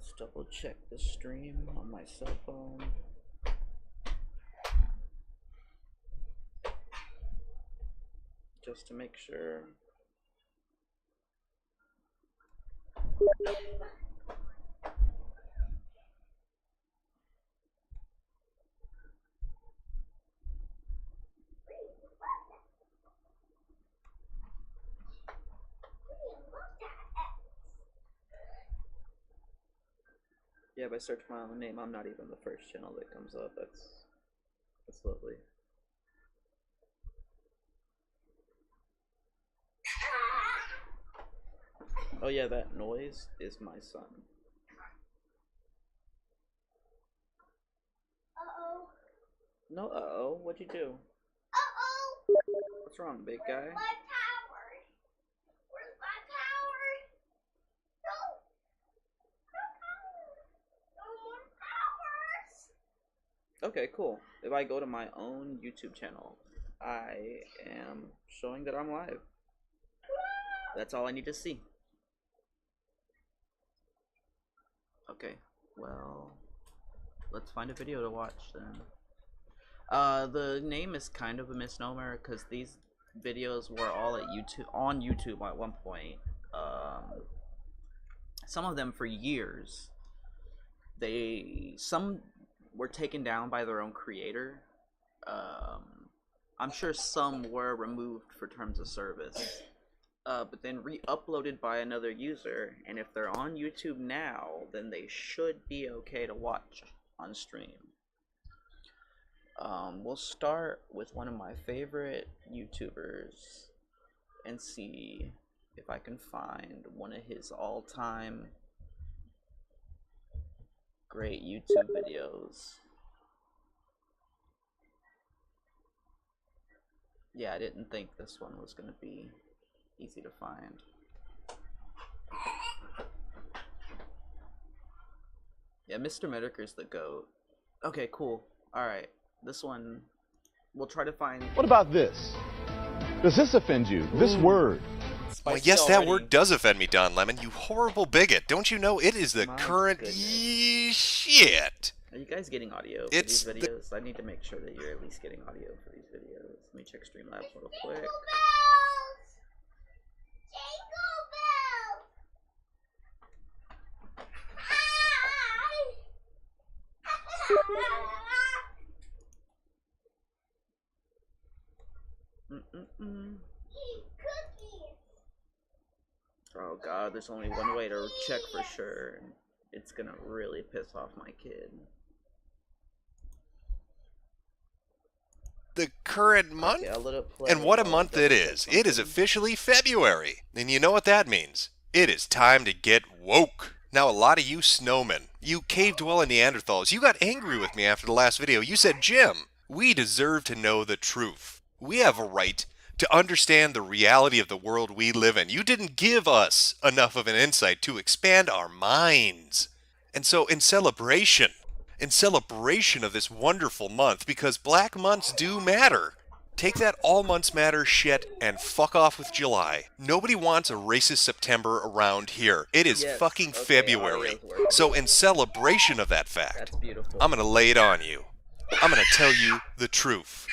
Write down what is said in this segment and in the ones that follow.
Let's double check the stream on my cell phone. Just to make sure. Yeah, if I search my own name, I'm not even the first channel that comes up. That's lovely. Oh yeah, that noise is my son. Uh-oh. No, uh-oh, what'd you do? Uh-oh. What's wrong, big guy? My tower. Where's my tower? No. No tower. No more towers. Okay, cool. If I go to my own YouTube channel, I am showing that I'm live. That's all I need to see. Okay, well, let's find a video to watch then. The name is kind of a misnomer because these videos were all at on YouTube at one point. Some of them for years. Some were taken down by their own creator. I'm sure some were removed for terms of service. But then re-uploaded by another user, and if they're on YouTube now, then they should be okay to watch on stream. We'll start with one of my favorite YouTubers and see if I can find one of his all-time great YouTube videos. Yeah, I didn't think this one was gonna be easy to find. Yeah, Mr. Medicre's the GOAT. Okay, cool. Alright, this one, we'll try to find... What about this? Does this offend you? This word? Well, yes, that word does offend me, Don Lemon, you horrible bigot. Don't you know it is the current shit? Are you guys getting audio for these videos? I need to make sure that you're at least getting audio for these videos. Let me check Streamlabs real quick. Jingle Mm-mm-mm. Oh god, there's only one way to check for sure. It's gonna really piss off my kid. The current month? Okay, and what a month it is. It is officially February. And you know what that means? It is time to get woke. Now, a lot of you snowmen, you cave-dwelling Neanderthals, you got angry with me after the last video. You said, Jim, we deserve to know the truth. We have a right to understand the reality of the world we live in. You didn't give us enough of an insight to expand our minds. And so, in celebration of this wonderful month, because black months do matter, take that all months matter shit and fuck off with July. Nobody wants a racist September around here. It is fucking February. So in celebration of that fact, I'm gonna lay it on you. I'm gonna tell you the truth.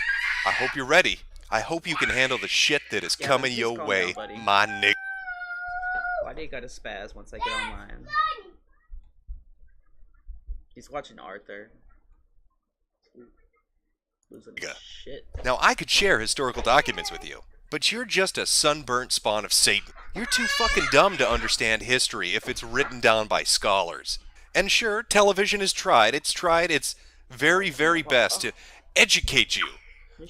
I hope you're ready. I hope you can handle the shit that is coming your way, my nigga. Why do you gotta spaz once I get online? He's watching Arthur. Losing his shit. Now, I could share historical documents with you, but you're just a sunburnt spawn of Satan. You're too fucking dumb to understand history if it's written down by scholars. And sure, television has tried. It's tried its very, very best to educate you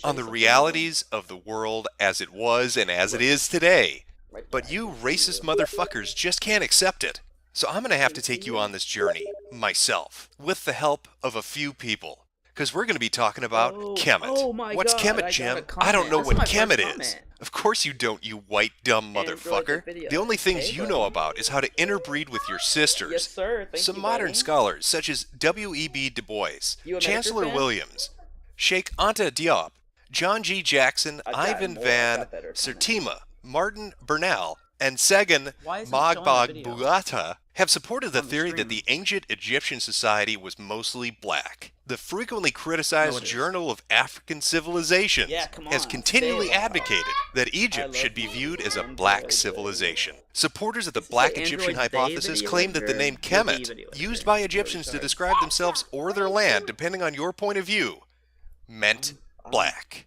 on the realities of the world as it was and as it is today. But you racist motherfuckers just can't accept it. So I'm going to have to take you on this journey, myself, with the help of a few people. Because we're going to be talking about Kemet. What's Kemet, Jim? I don't know what Kemet is. Of course you don't, you white dumb motherfucker. The only things you know about is how to interbreed with your sisters. Yes, sir. Some modern scholars, such as W.E.B. Du Bois, Chancellor Williams, Sheikh Anta Diop, John G. Jackson, Ivan Van Sertima, Martin Bernal, and Segan Magbog Bulata have supported the On the theory that stream. the ancient Egyptian society was mostly black. The frequently criticized No, it is. Journal of African Civilizations Yeah, come has on, continually say it. advocated that Egypt love should be the viewed as a Android black Day. civilization. Supporters of the Is this Black the Egyptian Android Day hypothesis video claim that the or name the D Kemet, video? used Okay. by Really Egyptians to sorry. describe themselves or their land, depending on your point of view, meant black.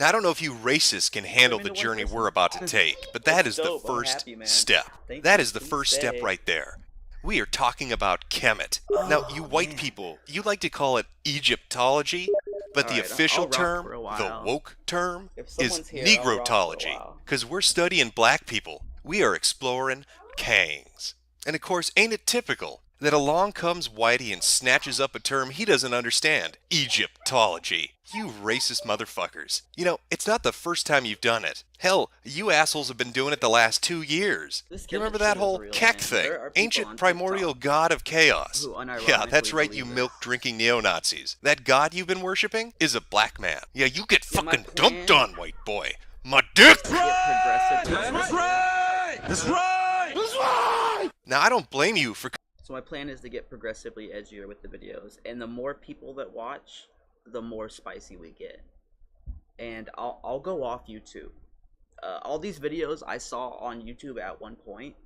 Now, I don't know if you racists can handle the into one journey person. we're about to take, but that is That's the dope. I'm first happy, man. step. Thank That you. is the Please first step stay. right there. We are talking about Kemet. Now, you white man. people, you like to call it Egyptology, but the Alright, official I'll rock term, for a the while. woke term, If is someone's here, I'll rock for a Negrotology. while. Because we're studying black people. We are exploring Kangs. And of course, ain't it typical that along comes Whitey and snatches up a term he doesn't understand? Egyptology. You racist motherfuckers. You know, it's not the first time you've done it. Hell, you assholes have been doing it the last 2 years. This You remember Kemet that shit is whole real, Kek man. thing? There are people on Ancient primordial TikTok god of chaos. who Yeah, that's unironically right, you believe milk-drinking neo-Nazis. That god you've been worshipping is a black man. Yeah, you get Yeah, my fucking dumped plan- on, white boy. My dick! Get progressive. Now, I don't blame you for... So my plan is to get progressively edgier with the videos, and the more people that watch, the more spicy we get. And I'll go off YouTube. All these videos I saw on YouTube at one point,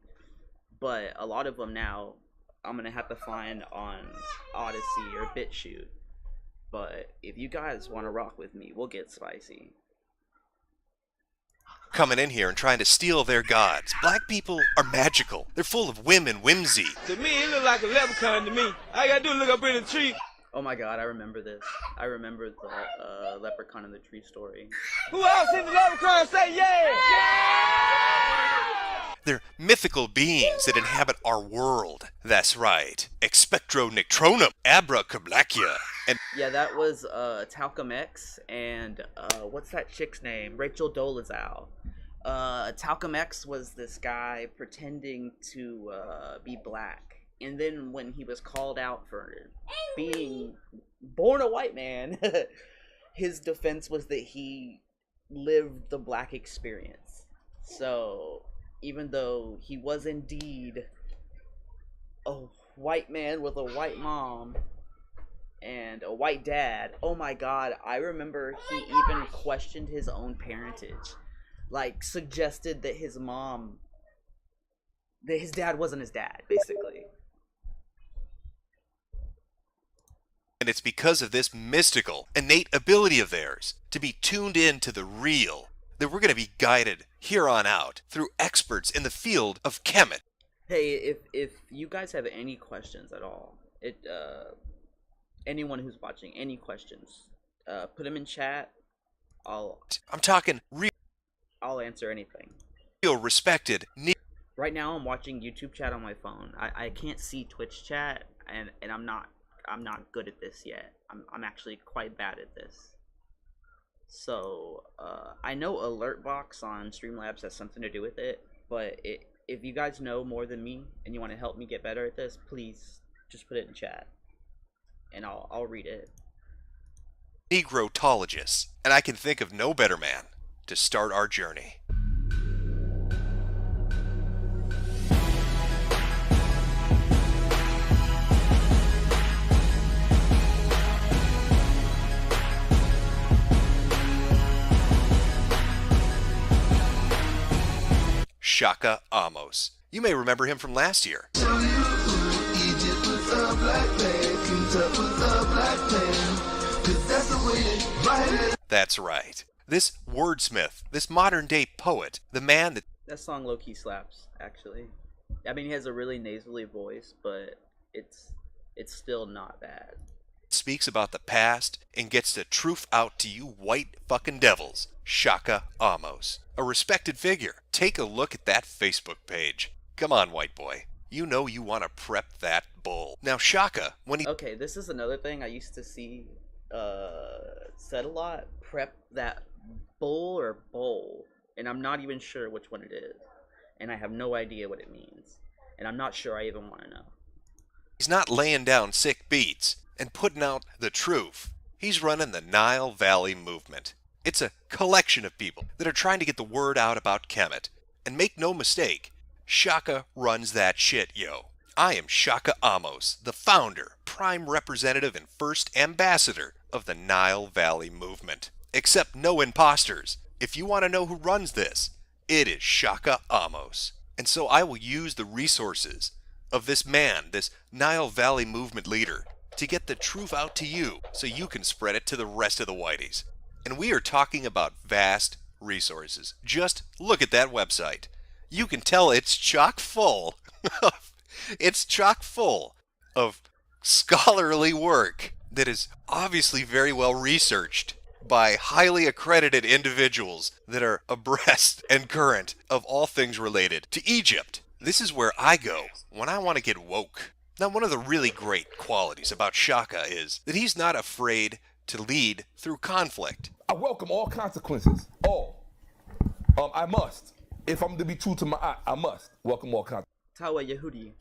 but a lot of them now I'm gonna have to find on Odyssey or BitChute. But if you guys want to rock with me, we'll get spicy. coming in here and trying to steal their gods. Black people are magical. They're full of whim and whimsy. To me, it look like a leprechaun to me. All you gotta do is look up in the tree. Oh my god, I remember this. I remember the leprechaun in the tree story. Who else in the leprechaun say yeah? They're mythical beings that inhabit our world. That's right. Expectro Nictronum, Abracablacia, and Yeah, that was Talcum X and what's that chick's name? Rachel Dolezal. Talcum X was this guy pretending to be black, and then when he was called out for being born a white man, his defense was that he lived the black experience. So even though he was indeed a white man with a white mom and a white dad, oh my god, I remember he even questioned his own parentage. Like, suggested that his dad wasn't his dad, basically. and it's because of this mystical, innate ability of theirs to be tuned in to the real that we're going to be guided here on out through experts in the field of Kemet. Hey, if you guys have any questions at all, anyone who's watching, any questions, put them in chat. I'll talking I'll answer anything. real, respected, Right now, I'm watching YouTube chat on my phone. I can't see Twitch chat, and I'm not good at this yet. I'm actually quite bad at this. So I know Alertbox on Streamlabs has something to do with it, but if you guys know more than me and you want to help me get better at this, please just put it in chat, and I'll read it. Negrotologists, and I can think of no better man to start our journey. Shaka Amos. You may remember him from last year. That's right. This wordsmith, this modern day poet, the man That song low-key slaps, actually. I mean, he has a really nasally voice, but it's still not bad. speaks about the past and gets the truth out to you white fucking devils. Shaka Amos. A respected figure. Take a look at that Facebook page. Come on, white boy. You know you want to prep that bull. Now, Shaka, when he... Okay, this is another thing I used to see said a lot. Prep that bull or bowl. And I'm not even sure which one it is. And I have no idea what it means. And I'm not sure I even want to know. he's not laying down sick beats and putting out the truth. He's running the Nile Valley movement. It's a collection of people that are trying to get the word out about Kemet. And make no mistake, Shaka runs that shit, yo. I am Shaka Amos, the founder, prime representative, and first ambassador of the Nile Valley Movement. Accept no imposters. If you want to know who runs this, it is Shaka Amos. And so I will use the resources of this man, this Nile Valley Movement leader, to get the truth out to you so you can spread it to the rest of the whiteys. And we are talking about vast resources. Just look at that website. You can tell it's chock full. It's chock full of scholarly work that is obviously very well researched by highly accredited individuals that are abreast and current of all things related to Egypt. This is where I go when I want to get woke. Now, one of the really great qualities about Shaka is that he's not afraid to lead through conflict. I welcome all consequences. All. I must. If I'm to be true to my I must welcome all Tawa Yehudi.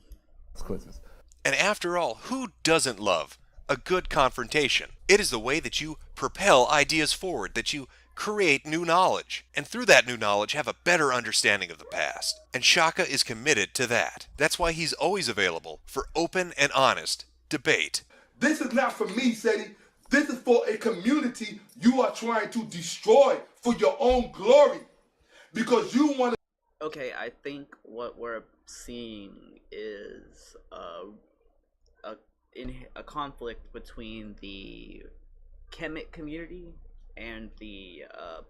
consequences. And after all, who doesn't love a good confrontation? It is the way that you propel ideas forward, that you create new knowledge, and through that new knowledge have a better understanding of the past. And Shaka is committed to that. That's why he's always available for open and honest debate. This is not for me, Seti. This is for a community you are trying to destroy for your own glory. Because you want to... Okay, I think what we're seeing is a conflict between the Kemet community and the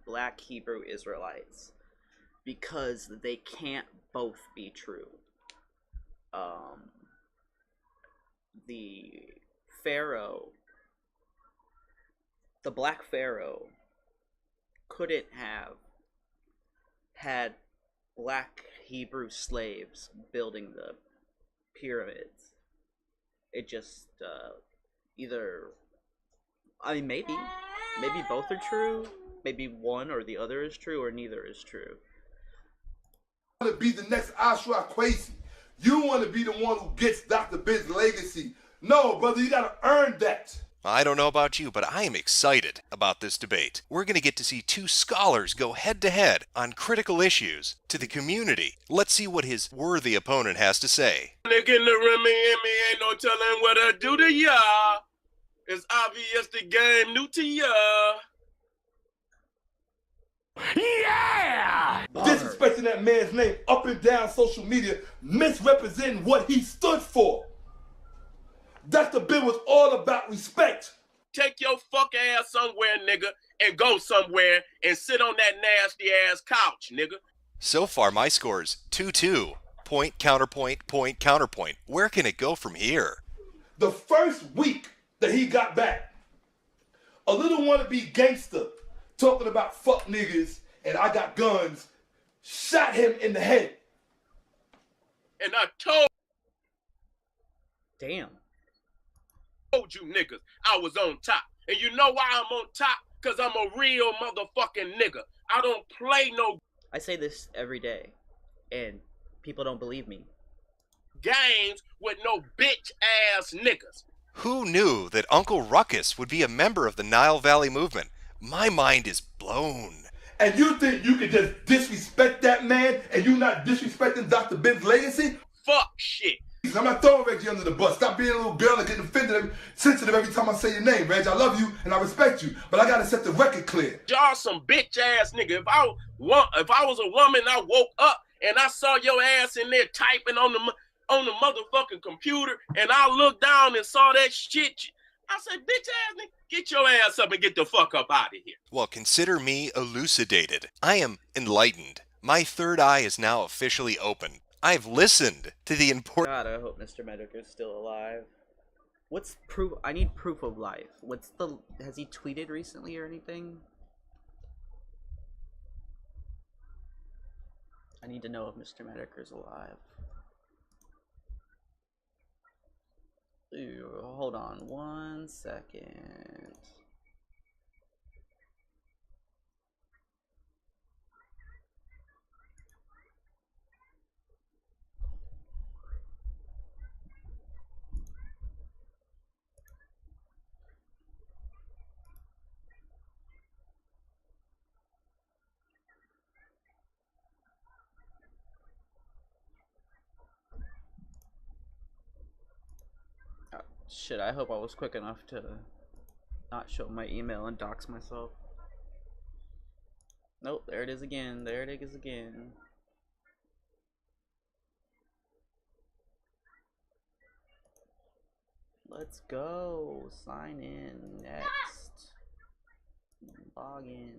Black Hebrew Israelites, because they can't both be true. The Pharaoh, the Black Pharaoh, couldn't have had Black Hebrew slaves building the pyramids. It just either, I mean, maybe both are true. Maybe one or the other is true, or neither is true. to be the next Ashra Kwesi. You want to be the one who gets Dr. Ben's legacy. No, brother, you got to earn that. I don't know about you, but I am excited about this debate. We're going to get to see two scholars go head-to-head on critical issues to the community. Let's see what his worthy opponent has to say. Nigga in the rim and me ain't no telling what I do to ya. It's obvious the game new to ya. Yeah! Disrespecting that man's name up and down social media, misrepresenting what he stood for. Dr. Ben was all about respect. Take your fuck ass somewhere, nigga, and go somewhere and sit on that nasty ass couch, nigga. So far, my score's 2-2. Point, counterpoint, point, counterpoint. Where can it go from here? The first week that he got back, a little wannabe gangster talking about fuck niggas and I got guns, shot him in the head. And I told Damn. you niggas I was on top. And you know why I'm on top? Because I'm a real motherfucking nigga. I don't play no I say this every day, and people don't believe me. games with no bitch ass niggas. Who knew that Uncle Ruckus would be a member of the Nile Valley Movement? My mind is blown. And you think you can just disrespect that man and you not disrespecting Dr. Ben's legacy? Fuck shit. I'm not throwing Reggie under the bus. Stop being a little girl and getting offended, sensitive every time I say your name, Reg. I love you and I respect you, but I gotta set the record clear. Y'all some bitch ass nigga. If I was a woman, I woke up and I saw your ass in there typing on the motherfucking computer, and I looked down and saw that shit. I said, bitch ass nigga, get your ass up and get the fuck up out of here. Well, consider me elucidated. I am enlightened. My third eye is now officially open. I've listened to the important... God, I hope Mr. Medic is still alive. What's proof? I need proof of life. Has he tweeted recently or anything? I need to know if Mr. Medic is alive. Ooh, hold on 1 second. Shit, I hope I was quick enough to not show my email and dox myself. Nope, there it is again. There it is again. Let's go. Sign in. Next. Log in.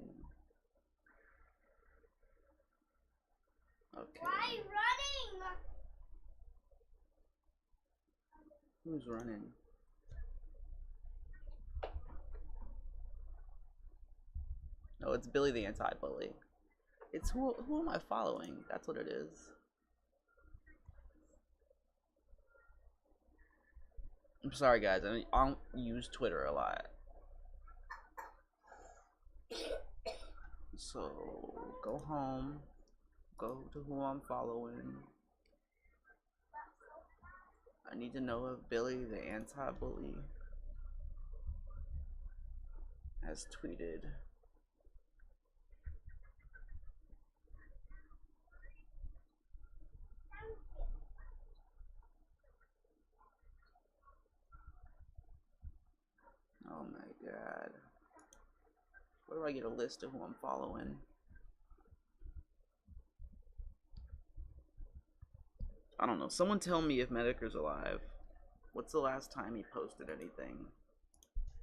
Okay. Why running? Who's running? No, it's Billy the Anti-Bully. It's who am I following? That's what it is. I'm sorry guys, I don't use Twitter a lot. So, go home. Go to who I'm following. I need to know if Billy the Anti-Bully has tweeted. Oh my god. Where do I get a list of who I'm following? I don't know. Someone tell me if Mediker's alive. What's the last time he posted anything?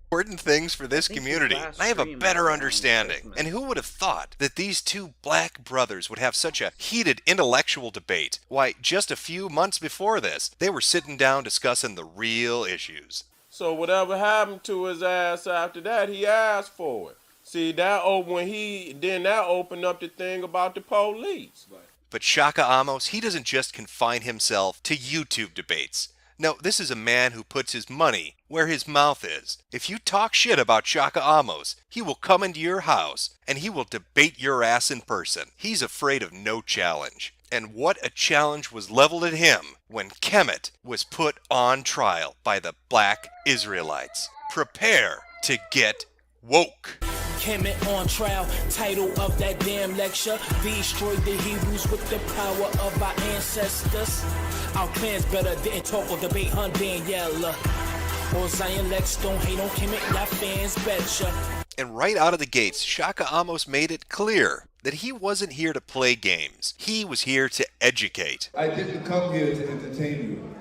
Important things for this I think his community. last I have a stream better was on understanding. Christmas. And who would have thought that these two black brothers would have such a heated intellectual debate? Why, just a few months before this, they were sitting down discussing the real issues. So whatever happened to his ass after that, he asked for it. See, that opened up the thing about the police. But Shaka Amos, he doesn't just confine himself to YouTube debates. No, this is a man who puts his money where his mouth is. If you talk shit about Shaka Amos, he will come into your house and he will debate your ass in person. He's afraid of no challenge. And what a challenge was leveled at him when Kemet was put on trial by the black Israelites. Prepare to get woke. Kemet on trial, title of that damn lecture. Destroyed the Hebrews with the power of our ancestors. Our clans better didn't talk or debate Hun Daniela. Or Zion Lex don't hate on Kemet, that fans betcha. And right out of the gates, Shaka Amos made it clear that he wasn't here to play games. He was here to educate. I didn't come here to entertain you.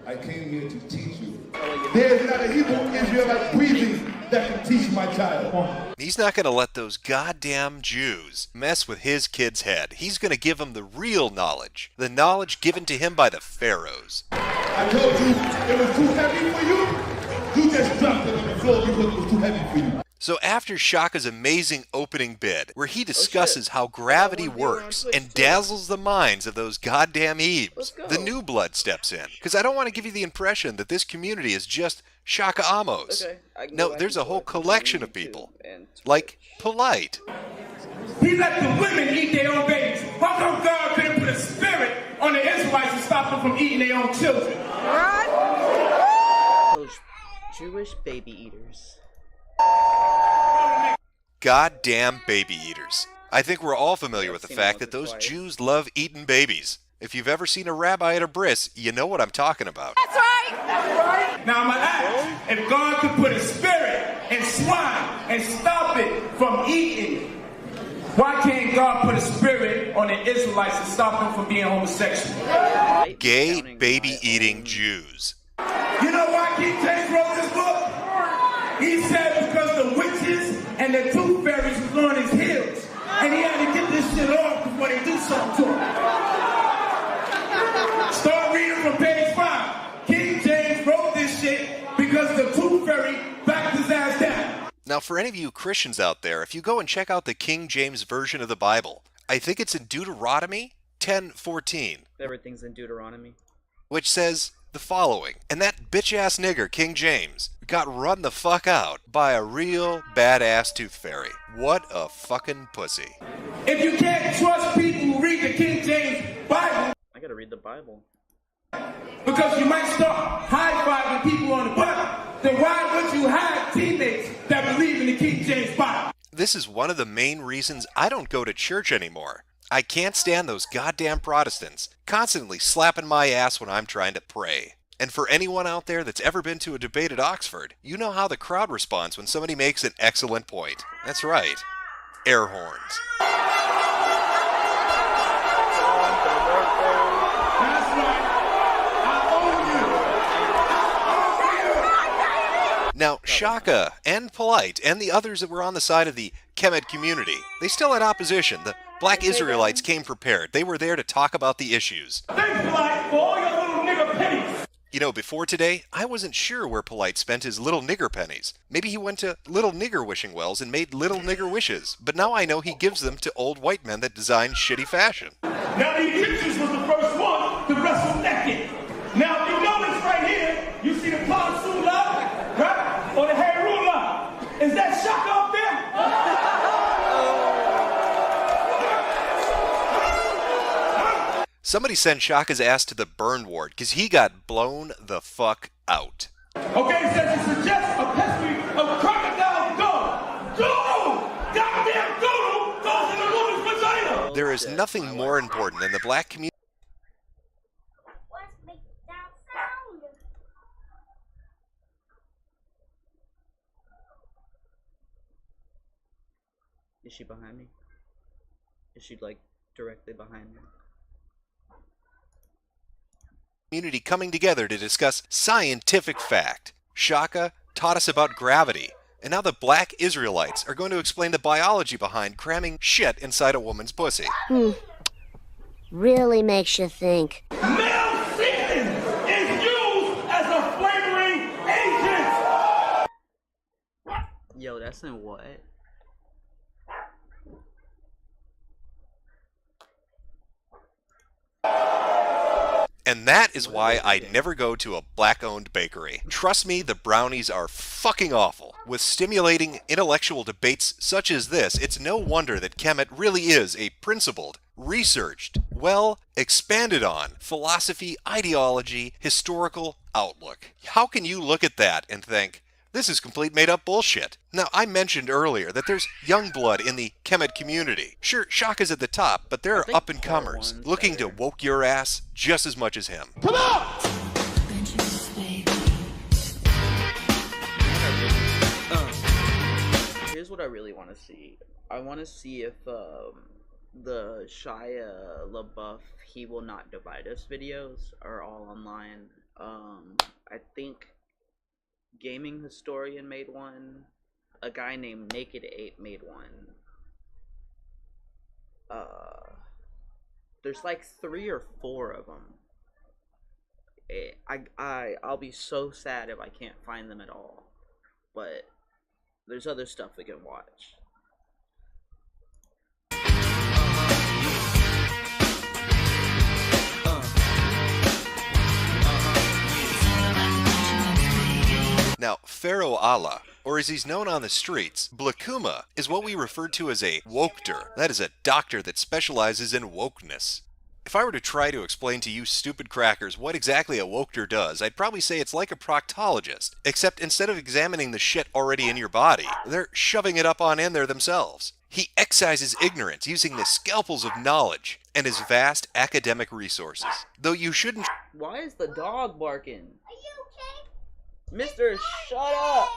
I came here to teach you. There is not a Hebrew Israelite breathing that can teach my child. He's not going to let those goddamn Jews mess with his kid's head. He's going to give him the real knowledge. The knowledge given to him by the pharaohs. I told you it was too heavy for you. You just dropped it on the floor because it was too heavy for you. So after Shaka's amazing opening bid, where he discusses how gravity works and dazzles the minds of those goddamn Hebes, the new blood steps in. Because I don't want to give you the impression that this community is just Shaka Amos. Okay, I can go No, back there's and a whole forth between collection of YouTube people. and Like Twitch. Polite. He let the women eat their own babies. How come God couldn't put a spirit on the Israelites and stop them from eating their own children? Those Jewish baby eaters. Goddamn baby eaters. I think we're all familiar with the I've seen it fact once that or those twice. Jews love eating babies. If you've ever seen a rabbi at a bris, you know what I'm talking about. That's right. Now I'm gonna ask, if God could put a spirit in swine and stop it from eating, why can't God put a spirit on the Israelites and stop them from being homosexual? Gay baby-eating Jews. You know why King James wrote this book? He said because the witches and the tooth fairies was on his heels. And he had to get this shit off before they do something to him. Start reading from page 5. King James wrote this shit because the tooth fairy backed his ass down. Now, for any of you Christians out there, if you go and check out the King James Version of the Bible, I think it's in Deuteronomy 10:14, Everything's in Deuteronomy. which says the following. And that bitch-ass nigger, King James, got run the fuck out by a real badass tooth fairy. What a fucking pussy. If you can't trust people who read the King James Bible, I gotta read the Bible. because you might start high-fiving people on the butt, then why would you have teammates that believe in the King James Bible? This is one of the main reasons I don't go to church anymore. I can't stand those goddamn Protestants constantly slapping my ass when I'm trying to pray. And for anyone out there that's ever been to a debate at Oxford, you know how the crowd responds when somebody makes an excellent point. That's right. Air horns. Now, Shaka and Polite and the others that were on the side of the Kemet community, they still had opposition. The Black Israelites came prepared. They were there to talk about the issues. Thanks, Polite, for all your little nigga pennies. You know, before today, I wasn't sure where Polite spent his little nigger pennies. Maybe he went to little nigger wishing wells and made little nigger wishes. But now I know he gives them to old white men that design shitty fashion. Now the Egyptians was the first one to wrestle naked. Now you notice right here, you see the Pansula, right? Or the Herula. Is that Shaka up there? Somebody send Shaka's ass to the burn ward, because he got blown the fuck out. Okay, it says it suggests a history of crocodile dough. Doodle! Goddamn doodle goes in a woman's vagina! There is nothing more important than the black community. What's make that sound? Is she behind me? Is she like directly behind me? Community coming together to discuss scientific fact. Shaka taught us about gravity, and now the Black Israelites are going to explain the biology behind cramming shit inside a woman's pussy. Really makes you think. Male semen is used as a flavoring agent! Yo, that's in what? And that is why I never go to a black-owned bakery. Trust me, the brownies are fucking awful. With stimulating intellectual debates such as this, it's no wonder that Kemet really is a principled, researched, well, expanded on philosophy, ideology, historical outlook. How can you look at that and think, this is complete made-up bullshit? Now, I mentioned earlier that there's young blood in the Kemet community. Sure, Shaka's at the top, but there are up-and-comers looking to woke your ass just as much as him. Come on! Here's what I really want to see. I want to see if the Shia LaBeouf He Will Not Divide Us videos are all online. I think Gaming Historian made one. A guy named Naked Ape made one. There's like 3 or 4 of them. I'll be so sad if I can't find them at all. But there's other stuff we can watch. Now, Pharaoh Allah, or as he's known on the streets, Blakuma, is what we refer to as a wokter. That is a doctor that specializes in wokeness. If I were to try to explain to you stupid crackers what exactly a wokter does, I'd probably say it's like a proctologist, except instead of examining the shit already in your body, they're shoving it up on in there themselves. He excises ignorance using the scalpels of knowledge and his vast academic resources. Though you shouldn't... Why is the dog barking? Are you okay? Mister, shut up!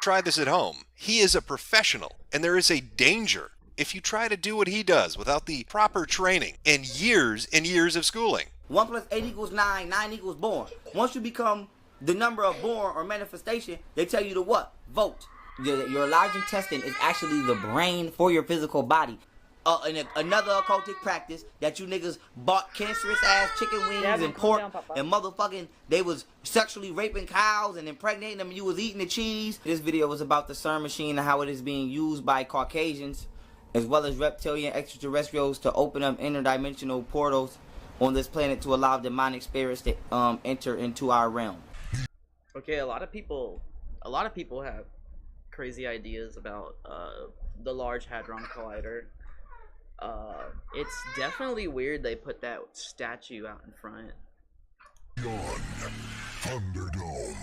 Try this at home. He is a professional, and there is a danger if you try to do what he does without the proper training and years of schooling. 1 + 8 = 9, 9 = born. Once you become the number of born or manifestation, they tell you to what? Vote. Your large intestine is actually the brain for your physical body. And another occultic practice that you niggas bought cancerous ass chicken wings and pork and motherfucking, they was sexually raping cows and impregnating them and you was eating the cheese. This video was about the CERN machine and how it is being used by Caucasians as well as reptilian extraterrestrials to open up interdimensional portals on this planet to allow demonic spirits to enter into our realm. Okay, a lot of people have crazy ideas about the Large Hadron Collider. It's definitely weird they put that statue out in front. Thunderdome.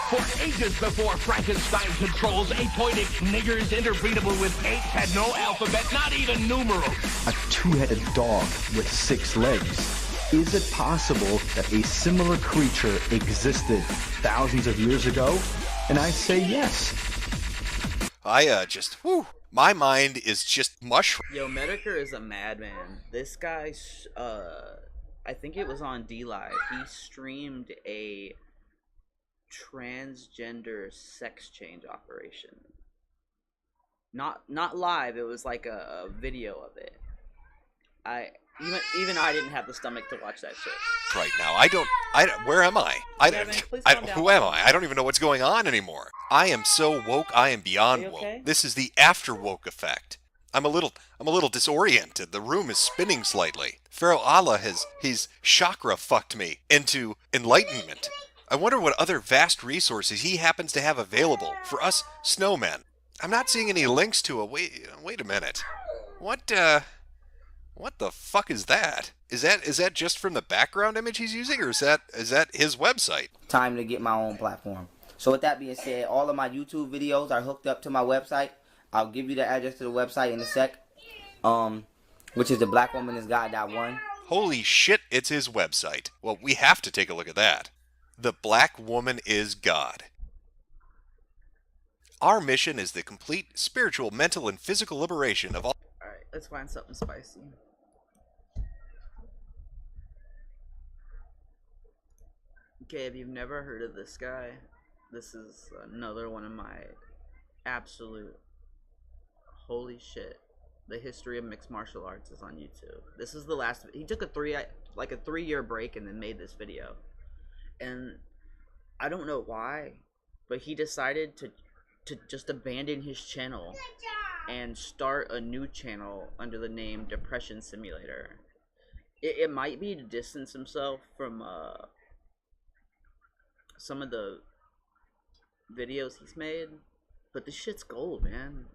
For ages before Frankenstein controls, apoidic niggers interbreedable with apes had no alphabet, not even numerals. A 2-headed dog with 6 legs. Is it possible that a similar creature existed thousands of years ago? And I say yes. My mind is just mush. Yo, Medicare is a madman. This guy, I think it was on D-Live. He streamed a transgender sex change operation. Not live. It was like a video of it. Even I didn't have the stomach to watch that shit. Right now, where am I? Who am I? I don't even know what's going on anymore. I am so woke. I am beyond woke. This is the after woke effect. I'm a little disoriented. The room is spinning slightly. Pharaoh Allah he's chakra fucked me into enlightenment. I wonder what other vast resources he happens to have available for us snowmen. I'm not seeing any links to a wait a minute. What the fuck is that? Is that just from the background image he's using, or is that his website? Time to get my own platform. So with that being said, all of my YouTube videos are hooked up to my website. I'll give you the address to the website in a sec. Which is the blackwomanisgod.one. Holy shit, it's his website. Well, we have to take a look at that. The Black Woman is God. Our mission is the complete spiritual, mental, and physical liberation of all. Alright, let's find something spicy. Okay, if you've never heard of this guy, this is another one of my absolute holy shit. The history of mixed martial arts is on YouTube. This is the last. He took a 3-year break and then made this video, and I don't know why, but he decided to just abandon his channel and start a new channel under the name Depression Simulator. It might be to distance himself from some of the videos he's made, but this shit's gold, man.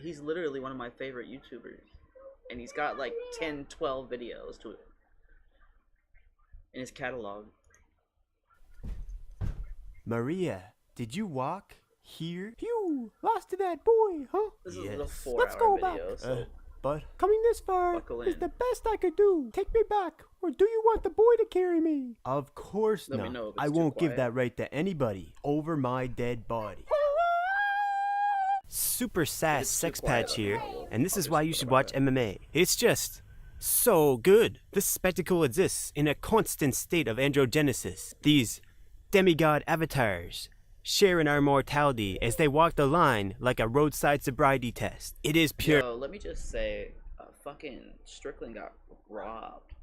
He's literally one of my favorite YouTubers, and he's got like 10-12 videos to it in his catalog. Maria, did you walk here? Phew, lost to that boy, huh? This is a 4-hour Let's go video, back. so But coming this far buckle is in. the best I could do. Take me back, or do you want the boy to carry me? Of course Let me not. know if I it's too won't give quiet. that right to anybody over my dead body. Super Sass Sex Patch here, and this is why you should watch MMA. It's just so good. This spectacle exists in a constant state of androgenesis. These demigod avatars share in our mortality as they walk the line like a roadside sobriety test. It is pure. Yo, let me just say, fucking Strickland got robbed.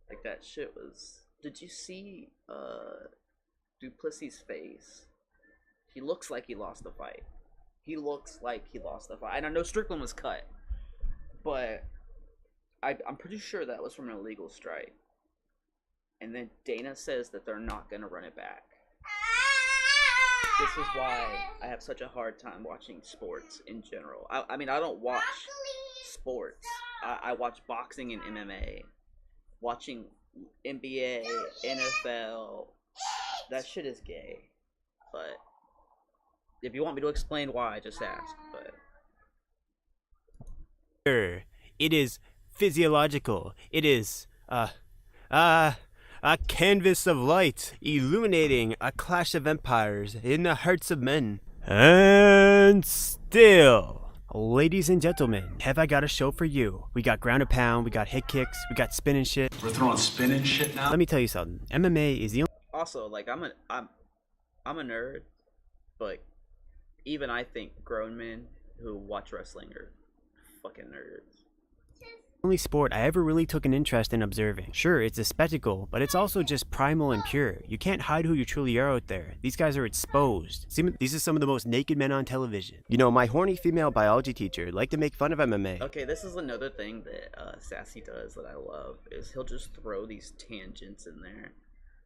Like, that shit was. Did you see Duplessis' face? He looks like he lost the fight. He looks like he lost the fight. And I know Strickland was cut, but I'm pretty sure that was from an illegal strike. And then Dana says that they're not gonna run it back. This is why I have such a hard time watching sports in general. I mean, I don't watch sports. I watch boxing and MMA. Watching NBA, NFL, that shit is gay. But if you want me to explain why, just ask. But it is physiological. It is a canvas of light illuminating a clash of empires in the hearts of men. And still, ladies and gentlemen, have I got a show for you. We got ground and pound, we got hit kicks, we got spinning shit. We're throwing spinning shit now? Let me tell you something. MMA is the only. also, like, I'm a nerd, but even I think grown men who watch wrestling are fucking nerds. Only sport I ever really took an interest in observing. Sure, it's a spectacle, but it's also just primal and pure. You can't hide who you truly are out there. These guys are exposed. These are some of the most naked men on television. You know, my horny female biology teacher liked to make fun of MMA. Okay, this is another thing that Sassy does that I love, is he'll just throw these tangents in there.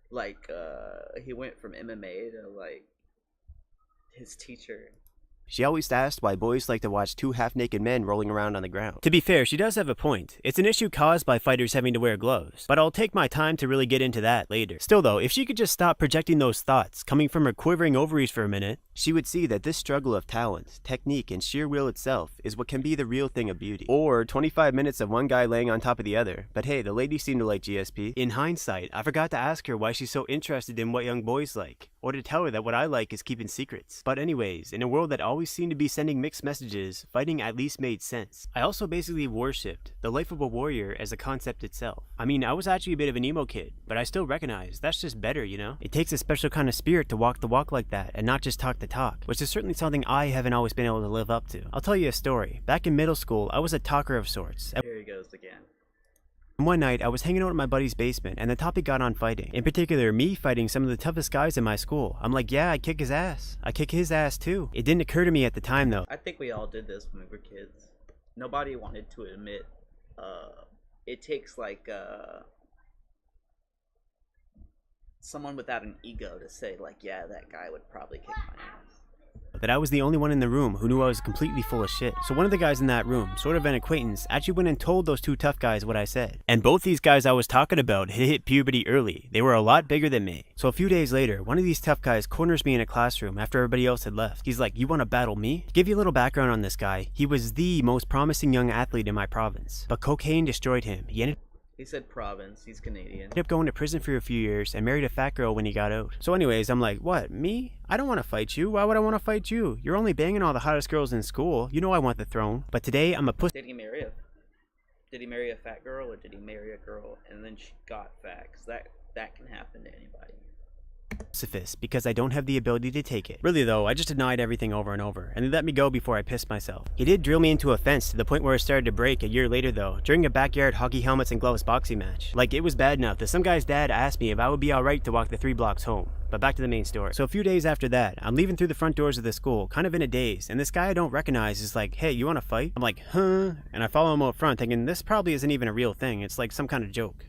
Like, he went from MMA to, like, his teacher She always asked why boys like to watch two half-naked men rolling around on the ground. To be fair, she does have a point. It's an issue caused by fighters having to wear gloves, but I'll take my time to really get into that later. Still though, if she could just stop projecting those thoughts coming from her quivering ovaries for a minute, she would see that this struggle of talent, technique, and sheer will itself is what can be the real thing of beauty. Or 25 minutes of one guy laying on top of the other. But hey, the lady seemed to like GSP. In hindsight, I forgot to ask her why she's so interested in what young boys like, or to tell her that what I like is keeping secrets. But anyways, in a world that always seemed to be sending mixed messages, fighting at least made sense. I also basically worshipped the life of a warrior as a concept itself. I mean, I was actually a bit of an emo kid, but I still recognize that's just better, you know? It takes a special kind of spirit to walk the walk like that and not just talk the talk, which is certainly something I haven't always been able to live up to. I'll tell you a story. Back in middle school, I was a talker of sorts. Here he goes again. One night, I was hanging out in my buddy's basement, and the topic got on fighting. In particular, me fighting some of the toughest guys in my school. I'm like, yeah, I kick his ass. I kick his ass too. It didn't occur to me at the time though. I think we all did this when we were kids. Nobody wanted to admit, it takes like, someone without an ego to say like, yeah, that guy would probably kick my ass. That I was the only one in the room who knew I was completely full of shit. So one of the guys in that room, sort of an acquaintance, actually went and told those two tough guys what I said. And both these guys I was talking about had hit puberty early. They were a lot bigger than me. So a few days later, one of these tough guys corners me in a classroom after everybody else had left. He's like, you want to battle me? To give you a little background on this guy, he was the most promising young athlete in my province. But cocaine destroyed him. He said province, he's Canadian. Ended up going to prison for a few years and married a fat girl when he got out. So anyways, I'm like, what, me? I don't want to fight you. Why would I want to fight you? You're only banging all the hottest girls in school. You know I want the throne. But today, I'm a pussy. Did he marry a fat girl, or did he marry a girl and then she got fat? 'Cause that can happen to anybody. Pacifist, because I don't have the ability to take it. Really though, I just denied everything over and over, and they let me go before I pissed myself. He did drill me into a fence to the point where it started to break a year later though, during a backyard hockey helmets and gloves boxing match. Like, it was bad enough that some guy's dad asked me if I would be alright to walk the 3 blocks home. But back to the main story. So a few days after that, I'm leaving through the front doors of the school, kind of in a daze, and this guy I don't recognize is like, hey, you wanna fight? I'm like, huh? And I follow him out front thinking this probably isn't even a real thing, it's like some kind of joke.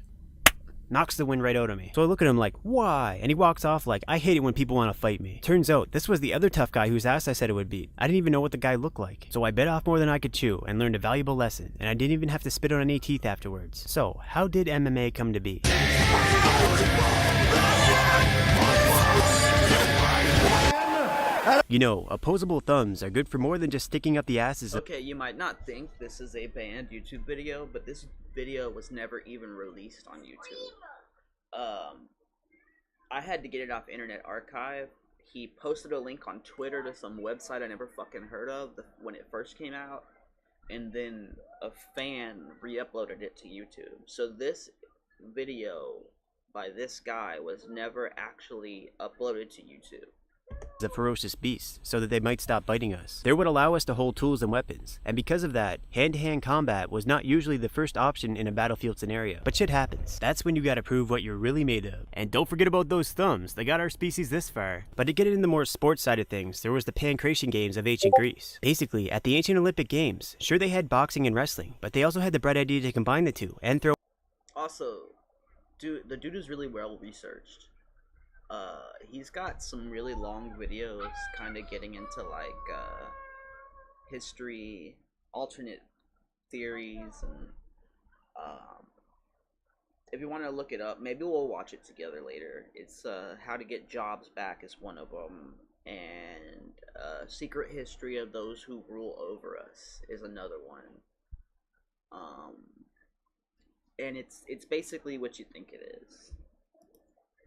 Knocks the wind right out of me. So I look at him like, why? And he walks off like, I hate it when people want to fight me. Turns out, this was the other tough guy whose ass I said it would beat. I didn't even know what the guy looked like. So I bit off more than I could chew and learned a valuable lesson, and I didn't even have to spit out any teeth afterwards. So, how did MMA come to be? You know, opposable thumbs are good for more than just sticking up the asses of— Okay, you might not think this is a banned YouTube video, but this video was never even released on YouTube. I had to get it off Internet Archive. He posted a link on Twitter to some website I never fucking heard of when it first came out, and then a fan re-uploaded it to YouTube. So this video by this guy was never actually uploaded to YouTube. A ferocious beast, so that they might stop biting us. They would allow us to hold tools and weapons, and because of that, hand-to-hand combat was not usually the first option in a battlefield scenario. But shit happens. That's when you gotta prove what you're really made of. And don't forget about those thumbs, they got our species this far. But to get into the more sports side of things, there was the Pancration Games of ancient Greece. Basically, at the ancient Olympic Games, sure they had boxing and wrestling, but they also had the bright idea to combine the two, and throw— Also, the dude is really well researched. He's got some really long videos kind of getting into like history, alternate theories, and if you want to look it up, maybe we'll watch it together later. It's How to Get Jobs Back is one of them, and Secret History of Those Who Rule Over Us is another one. And it's basically what you think it is.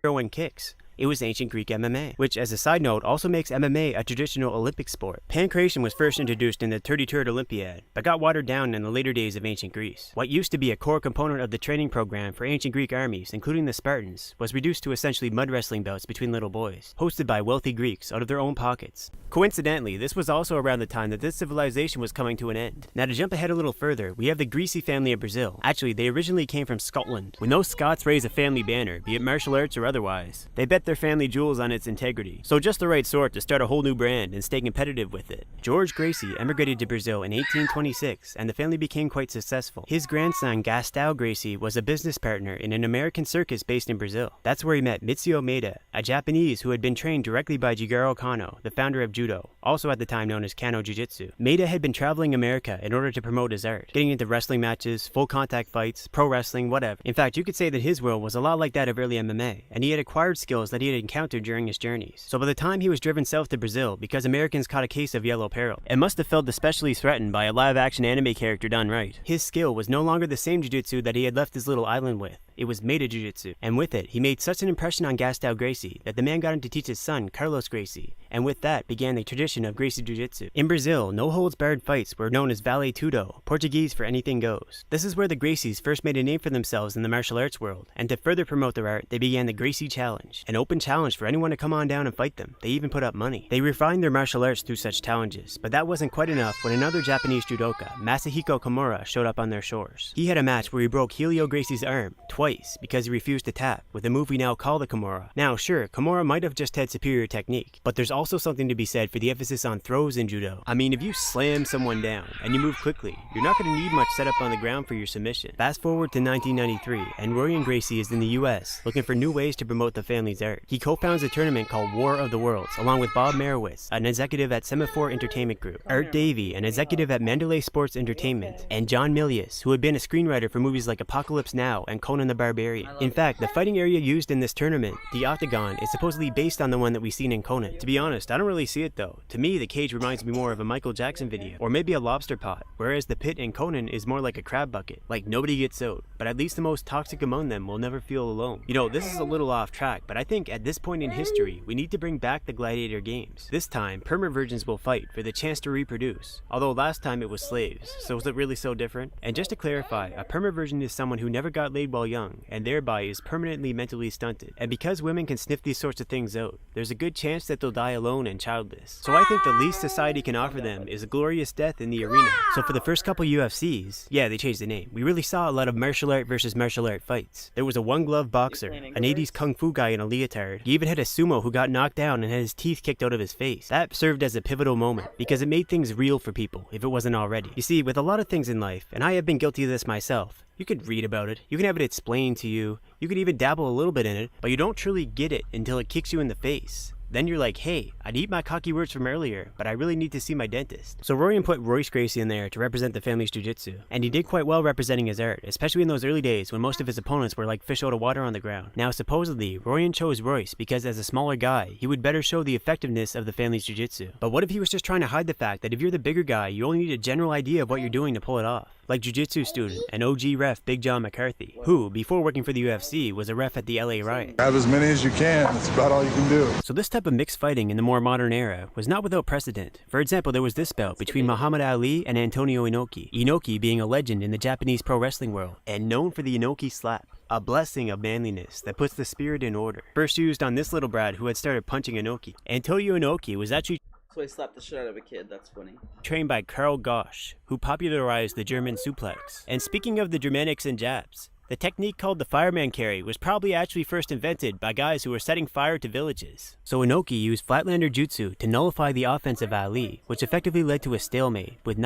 Throwing kicks. It was ancient Greek MMA, which as a side note also makes MMA a traditional Olympic sport. Pancration was first introduced in the 33rd Olympiad, but got watered down in the later days of ancient Greece. What used to be a core component of the training program for ancient Greek armies, including the Spartans, was reduced to essentially mud wrestling bouts between little boys, hosted by wealthy Greeks out of their own pockets. Coincidentally, this was also around the time that this civilization was coming to an end. Now to jump ahead a little further, we have the Grisi family of Brazil. Actually, they originally came from Scotland. When those Scots raise a family banner, be it martial arts or otherwise, they bet their family jewels on its integrity. So just the right sort to start a whole new brand and stay competitive with it. George Gracie emigrated to Brazil in 1826, and the family became quite successful. His grandson Gastão Gracie was a business partner in an American circus based in Brazil. That's where he met Mitsuo Maeda, a Japanese who had been trained directly by Jigoro Kano, the founder of Judo, also at the time known as Kano Jiu-Jitsu. Maeda had been traveling America in order to promote his art, getting into wrestling matches, full contact fights, pro wrestling, whatever. In fact, you could say that his world was a lot like that of early MMA, and he had acquired skills that he had encountered during his journeys. So by the time he was driven south to Brazil because Americans caught a case of yellow peril, and must have felt especially threatened by a live-action anime character done right. His skill was no longer the same jiu-jitsu that he had left his little island with. It was Maeda Jiu-Jitsu, and with it, he made such an impression on Gastão Gracie that the man got him to teach his son, Carlos Gracie, and with that began the tradition of Gracie Jiu-Jitsu. In Brazil, no-holds-barred fights were known as Vale Tudo, Portuguese for anything goes. This is where the Gracies first made a name for themselves in the martial arts world, and to further promote their art, they began the Gracie Challenge, an open challenge for anyone to come on down and fight them. They even put up money. They refined their martial arts through such challenges, but that wasn't quite enough when another Japanese judoka, Masahiko Komura, showed up on their shores. He had a match where he broke Helio Gracie's arm twice because he refused to tap with a move we now call the Kimura. Now sure, Kimura might have just had superior technique, but there's also something to be said for the emphasis on throws in judo. I mean, if you slam someone down and you move quickly, you're not going to need much setup on the ground for your submission. Fast forward to 1993, and Rorion Gracie is in the US looking for new ways to promote the family's art. He co-founds a tournament called War of the Worlds, along with Bob Merowitz, an executive at Semaphore Entertainment Group, Art Davey, an executive at Mandalay Sports Entertainment, and John Milius, who had been a screenwriter for movies like Apocalypse Now and Conan the Barbarian. In fact, the fighting area used in this tournament, the Octagon, is supposedly based on the one that we've seen in Conan. To be honest, I don't really see it though. To me, the cage reminds me more of a Michael Jackson video, or maybe a lobster pot, whereas the pit in Conan is more like a crab bucket. Like, nobody gets out, but at least the most toxic among them will never feel alone. You know, this is a little off track, but I think at this point in history, we need to bring back the gladiator games. This time, perma-virgins will fight for the chance to reproduce, although last time it was slaves, so is it really so different? And just to clarify, a perma-virgin is someone who never got laid while young, and thereby is permanently mentally stunted. And because women can sniff these sorts of things out, there's a good chance that they'll die alone and childless. So I think the least society can offer them is a glorious death in the arena. So for the first couple UFCs, yeah, they changed the name, we really saw a lot of martial art versus martial art fights. There was a one-glove boxer, an 80s kung fu guy in a leotard. You even had a sumo who got knocked down and had his teeth kicked out of his face. That served as a pivotal moment, because it made things real for people, if it wasn't already. You see, with a lot of things in life, and I have been guilty of this myself, you could read about it, you can have it explained to you, you could even dabble a little bit in it, but you don't truly get it until it kicks you in the face. Then you're like, hey, I'd eat my cocky words from earlier, but I really need to see my dentist. So Rorion put Royce Gracie in there to represent the family's jiu-jitsu, and he did quite well representing his art, especially in those early days when most of his opponents were like fish out of water on the ground. Now supposedly, Rorion chose Royce because as a smaller guy, he would better show the effectiveness of the family's jiu-jitsu. But what if he was just trying to hide the fact that if you're the bigger guy, you only need a general idea of what you're doing to pull it off? Like jiu-jitsu student and OG ref Big John McCarthy, who, before working for the UFC, was a ref at the LA Riot. Have as many as you can, that's about all you can do. So this type of mixed fighting in the more modern era was not without precedent. For example, there was this bout between Muhammad Ali and Antonio Inoki. Inoki being a legend in the Japanese pro wrestling world, and known for the Inoki slap, a blessing of manliness that puts the spirit in order. First used on this little Brad who had started punching Inoki. Antonio Inoki was actually So he slapped the shit out of a kid, that's funny. trained by Karl Gosch, who popularized the German suplex. And speaking of the Germanics and Japs, the technique called the fireman carry was probably actually first invented by guys who were setting fire to villages. So Inoki used Flatlander Jutsu to nullify the offense of Ali, which effectively led to a stalemate, with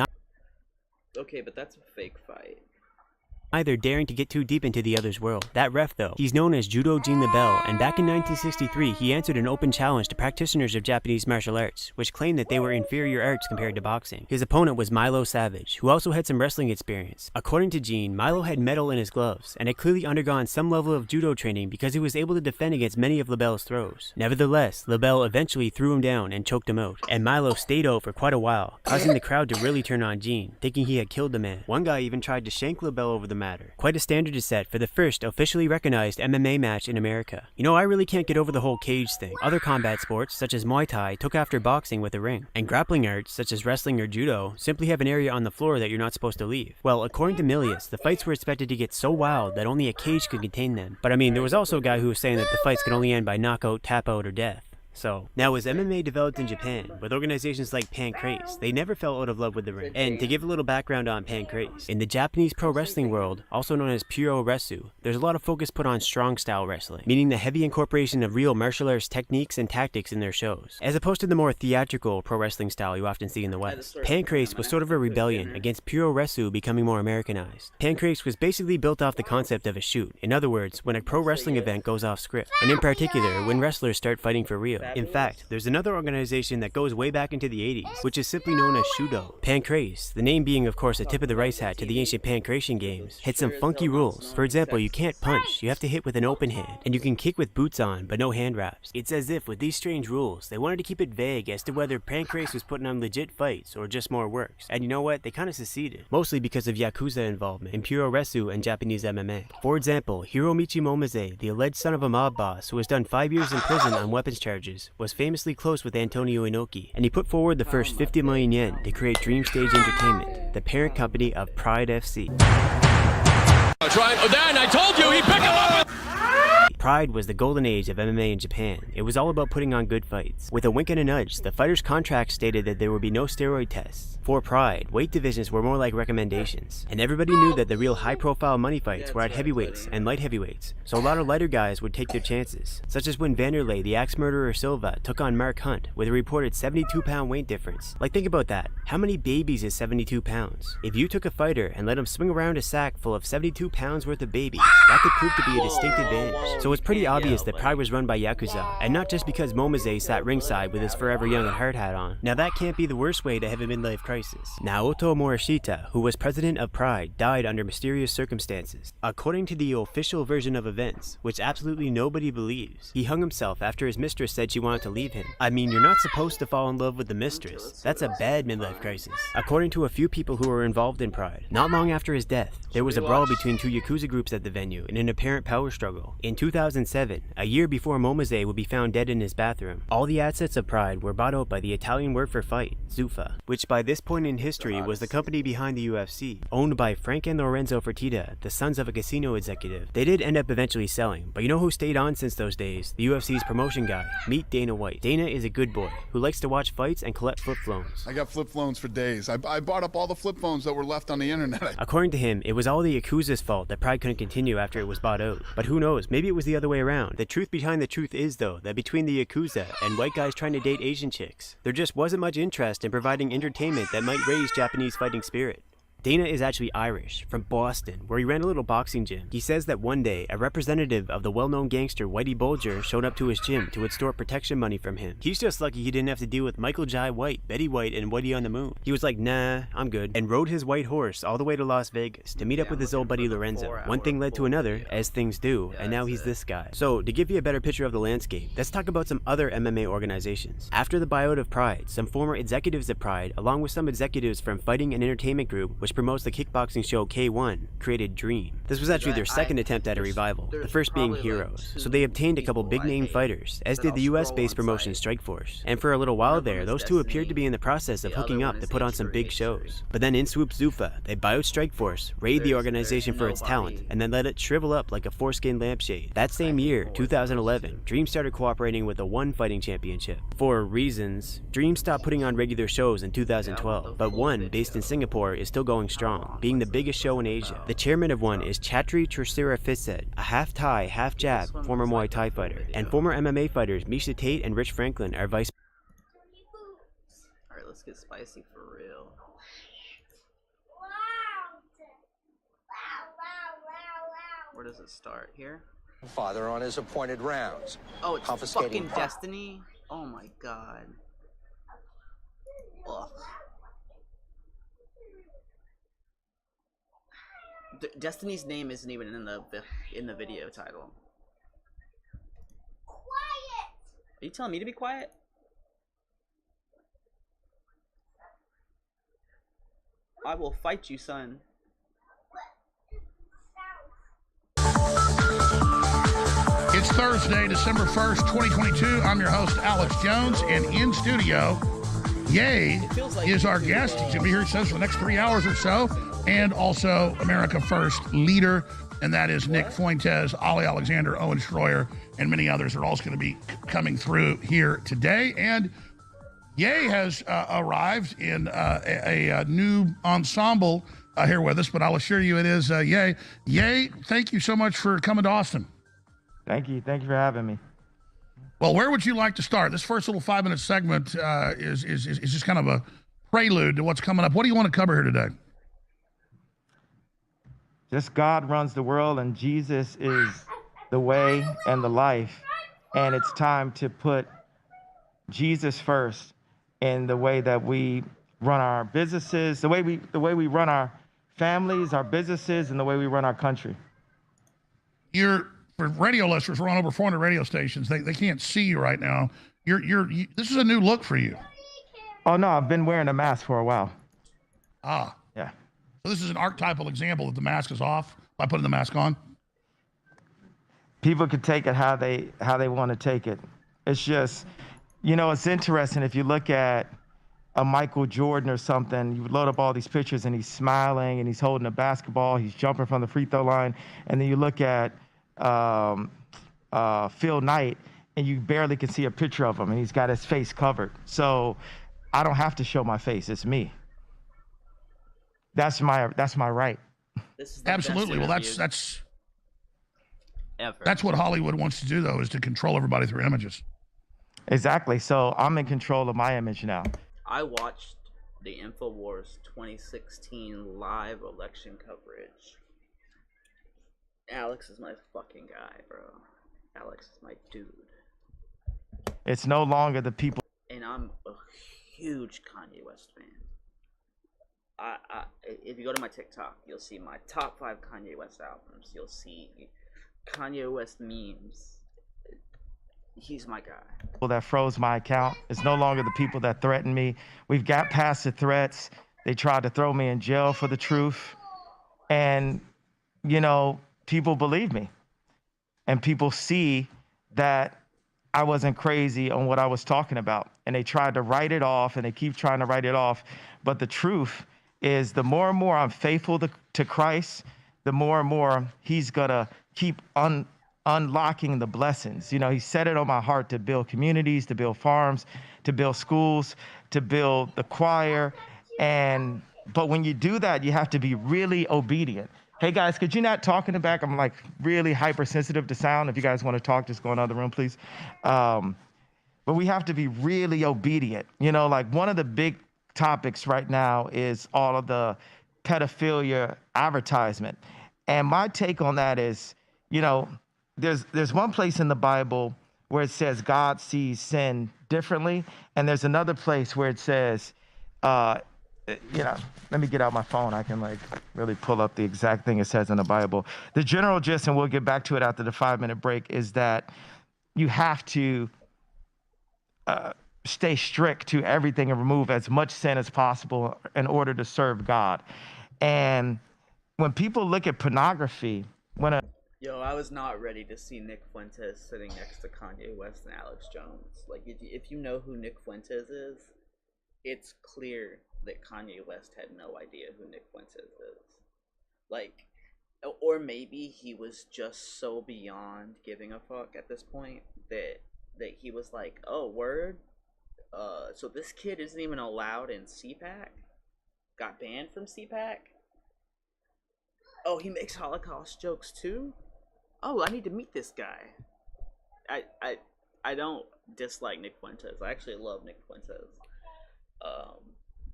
Okay, but that's a fake fight. neither daring to get too deep into the other's world. That ref though, he's known as Judo Jean LaBelle, and back in 1963 he answered an open challenge to practitioners of Japanese martial arts, which claimed that they were inferior arts compared to boxing. His opponent was Milo Savage, who also had some wrestling experience. According to Jean, Milo had metal in his gloves, and had clearly undergone some level of judo training because he was able to defend against many of LaBelle's throws. Nevertheless, LaBelle eventually threw him down and choked him out, and Milo stayed out for quite a while, causing the crowd to really turn on Jean, thinking he had killed the man. One guy even tried to shank LaBelle over the matter. Quite a standard is set for the first officially recognized MMA match in America. You know, I really can't get over the whole cage thing. Other combat sports, such as Muay Thai, took after boxing with a ring. And grappling arts, such as wrestling or judo, simply have an area on the floor that you're not supposed to leave. Well, according to Milius, the fights were expected to get so wild that only a cage could contain them. But I mean, there was also a guy who was saying that the fights could only end by knockout, tap out, or death. So, now as MMA developed in Japan, with organizations like Pancrase, they never fell out of love with the ring. And to give a little background on Pancrase, in the Japanese pro wrestling world, also known as Puroresu, there's a lot of focus put on strong style wrestling, meaning the heavy incorporation of real martial arts techniques and tactics in their shows, as opposed to the more theatrical pro wrestling style you often see in the West. Pancrase was sort of a rebellion against Puroresu becoming more Americanized. Pancrase was basically built off the concept of a shoot. In other words, when a pro wrestling event goes off script, and in particular, when wrestlers start fighting for real. In fact, there's another organization that goes way back into the 80s, which is simply known as Shudo. Pancrase, the name being of course a tip of the rice hat to the ancient Pancratian games, had some funky rules. For example, you can't punch, you have to hit with an open hand, and you can kick with boots on, but no hand wraps. It's as if with these strange rules, they wanted to keep it vague as to whether Pancrase was putting on legit fights or just more works. And you know what? They kind of succeeded, mostly because of Yakuza involvement in Puroresu and Japanese MMA. For example, Hiromichi Momose, the alleged son of a mob boss who has done 5 years in prison on weapons charges, was famously close with Antonio Inoki, and he put forward the first 50 million yen to create Dream Stage Entertainment, the parent company of Pride FC. Dan, I told you, he picked him up! Pride was the golden age of MMA in Japan. It was all about putting on good fights. With a wink and a nudge, the fighters' contracts stated that there would be no steroid tests. For Pride, weight divisions were more like recommendations, and everybody knew that the real high-profile money fights were at heavyweights and light heavyweights, so a lot of lighter guys would take their chances, such as when Vanderlei the axe murderer Silva took on Mark Hunt with a reported 72-pound weight difference. Like, think about that. How many babies is 72 pounds? If you took a fighter and let him swing around a sack full of 72 pounds worth of babies, that could prove to be a distinct advantage. So it's pretty obvious that Pride was run by Yakuza, and not just because Momose sat ringside with his Forever Young at Heart hat on. Now that can't be the worst way to have a midlife crisis. Naoto Morishita, who was president of Pride, died under mysterious circumstances. According to the official version of events, which absolutely nobody believes, he hung himself after his mistress said she wanted to leave him. I mean, you're not supposed to fall in love with the mistress. That's a bad midlife crisis. According to a few people who were involved in Pride, not long after his death, there was a brawl between two Yakuza groups at the venue in an apparent power struggle. In 2007, a year before Momose would be found dead in his bathroom, all the assets of Pride were bought out by the Italian word for fight, Zuffa, which by this point in history was the company behind the UFC, owned by Frank and Lorenzo Fertitta, the sons of a casino executive. They did end up eventually selling, but you know who stayed on since those days? The UFC's promotion guy. Meet Dana White. Dana is a good boy who likes to watch fights and collect flip phones. I got flip phones for days. I bought up all the flip phones that were left on the internet. According to him, it was all the Yakuza's fault that Pride couldn't continue after it was bought out. But who knows, maybe it was the other way around. The truth behind the truth is, though, that between the Yakuza and white guys trying to date Asian chicks, there just wasn't much interest in providing entertainment that might raise Japanese fighting spirit. Dana is actually Irish, from Boston, where he ran a little boxing gym. He says that one day, a representative of the well-known gangster Whitey Bulger showed up to his gym to extort protection money from him. He's just lucky he didn't have to deal with Michael Jai White, Betty White, and Whitey on the Moon. He was like, nah, I'm good, and rode his white horse all the way to Las Vegas to meet up with his old buddy Lorenzo. One thing led to another, as things do, and now he's this guy. So, to give you a better picture of the landscape, let's talk about some other MMA organizations. After the buyout of Pride, some former executives of Pride, along with some executives from Fighting and Entertainment Group, which promotes the kickboxing show K1, created Dream. This was actually their second attempt at a revival, the first being Heroes. So they obtained a couple big name fighters, as did the US-based promotion Strikeforce. And for a little while there, those two appeared to be in the process of hooking up to put on some big shows. But then in swoops Zuffa, they buy out Strikeforce, raid the organization for its talent, and then let it shrivel up like a foreskin lampshade. That same year, 2011, Dream started cooperating with the One Fighting Championship. For reasons, Dream stopped putting on regular shows in 2012, but One, based in Singapore, is still going strong, being the biggest show in Asia. The chairman of One is Chatri Trisira Fitset, a half Thai, half Jap former Muay Thai fighter, and former MMA fighters Misha Tate and Rich Franklin are vice. Alright, let's get spicy for real. Where does it start? Here? Father on his appointed rounds. Oh, it's fucking Destiny? Oh my god. Ugh. Destiny's name isn't even in the video title. Quiet! Are you telling me to be quiet? I will fight you, son. It's Thursday, December 1st, 2022. I'm your host, Alex Jones, and in studio, Ye is our guest. He's going to be here, he says, for the next 3 hours or so, and also America First leader and that is Nick Fuentes, Ollie Alexander, Owen Schroyer, and many others are also going to be coming through here today. And Ye has arrived in a new ensemble here with us, but I'll assure you it is Ye. Ye, thank you so much for coming to Austin. Thank you. Thank you for having me. Well, where would you like to start? This first little 5-minute segment is just kind of a prelude to what's coming up. What do you want to cover here today? Just God runs the world, and Jesus is the way and the life. And it's time to put Jesus first in the way that we run our businesses, the way we run our families, our businesses, and the way we run our country. For radio listeners, we're on over 400 radio stations. They can't see you right now. This is a new look for you. Oh no, I've been wearing a mask for a while. Ah. Yeah. So this is an archetypal example that the mask is off by putting the mask on. People could take it how they want to take it. It's just, it's interesting if you look at a Michael Jordan or something, you load up all these pictures and he's smiling and he's holding a basketball, he's jumping from the free throw line, and then you look at Phil Knight and you barely can see a picture of him and he's got his face covered. So I don't have to show my face, it's me. That's my right. This is the Absolutely. Well, that's what Hollywood wants to do, though, is to control everybody through images. Exactly. So I'm in control of my image now. I watched the InfoWars 2016 live election coverage. Alex is my fucking guy, bro. Alex is my dude. It's no longer the people. And I'm a huge Kanye West fan. If you go to my TikTok, you'll see my top 5 Kanye West albums. You'll see Kanye West memes. He's my guy. People that froze my account. It's no longer the people that threaten me. We've got past the threats. They tried to throw me in jail for the truth. And, people believe me. And people see that I wasn't crazy on what I was talking about. And they tried to write it off, and they keep trying to write it off. But the truth is, the more and more I'm faithful to Christ, the more and more he's going to keep unlocking the blessings. He set it on my heart to build communities, to build farms, to build schools, to build the choir. But when you do that, you have to be really obedient. Hey guys, could you not talk in the back? I'm like really hypersensitive to sound. If you guys want to talk, just go in the other room, please. But we have to be really obedient. Like one of the big topics right now is all of the pedophilia advertisement. And my take on that is, there's one place in the Bible where it says God sees sin differently. And there's another place where it says, let me get out my phone. I can really pull up the exact thing it says in the Bible. The general gist, and we'll get back to it after the 5-minute break, is that you have to stay strict to everything and remove as much sin as possible in order to serve God. And when people look at pornography, Yo, I was not ready to see Nick Fuentes sitting next to Kanye West and Alex Jones. Like, if you know who Nick Fuentes is, it's clear that Kanye West had no idea who Nick Fuentes is. Like, or maybe he was just so beyond giving a fuck at this point that he was like, oh, word? So this kid isn't even allowed in CPAC? Got banned from CPAC? Oh, he makes Holocaust jokes too? Oh, I need to meet this guy. I don't dislike Nick Fuentes. I actually love Nick Fuentes.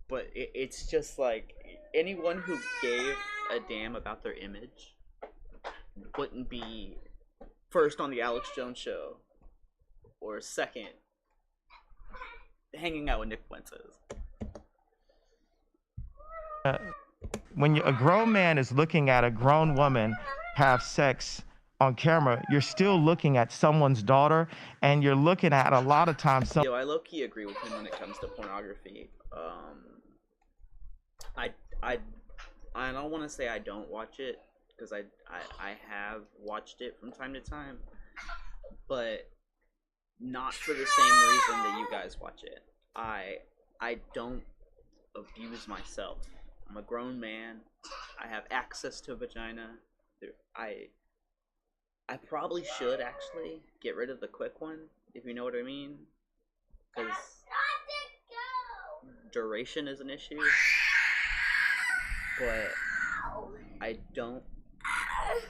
But it's just like anyone who gave a damn about their image wouldn't be first on the Alex Jones show or second hanging out with Nick Fuentes. When a grown man is looking at a grown woman have sex on camera, you're still looking at someone's daughter, and you're looking at a lot of times. Yo, I low-key agree with him when it comes to pornography. I don't want to say I don't watch it, because I have watched it from time to time, but not for the same reason that you guys watch it. I don't abuse myself. I'm a grown man. I have access to a vagina. I probably should actually get rid of the quick one, if you know what I mean, because duration is an issue, but I don't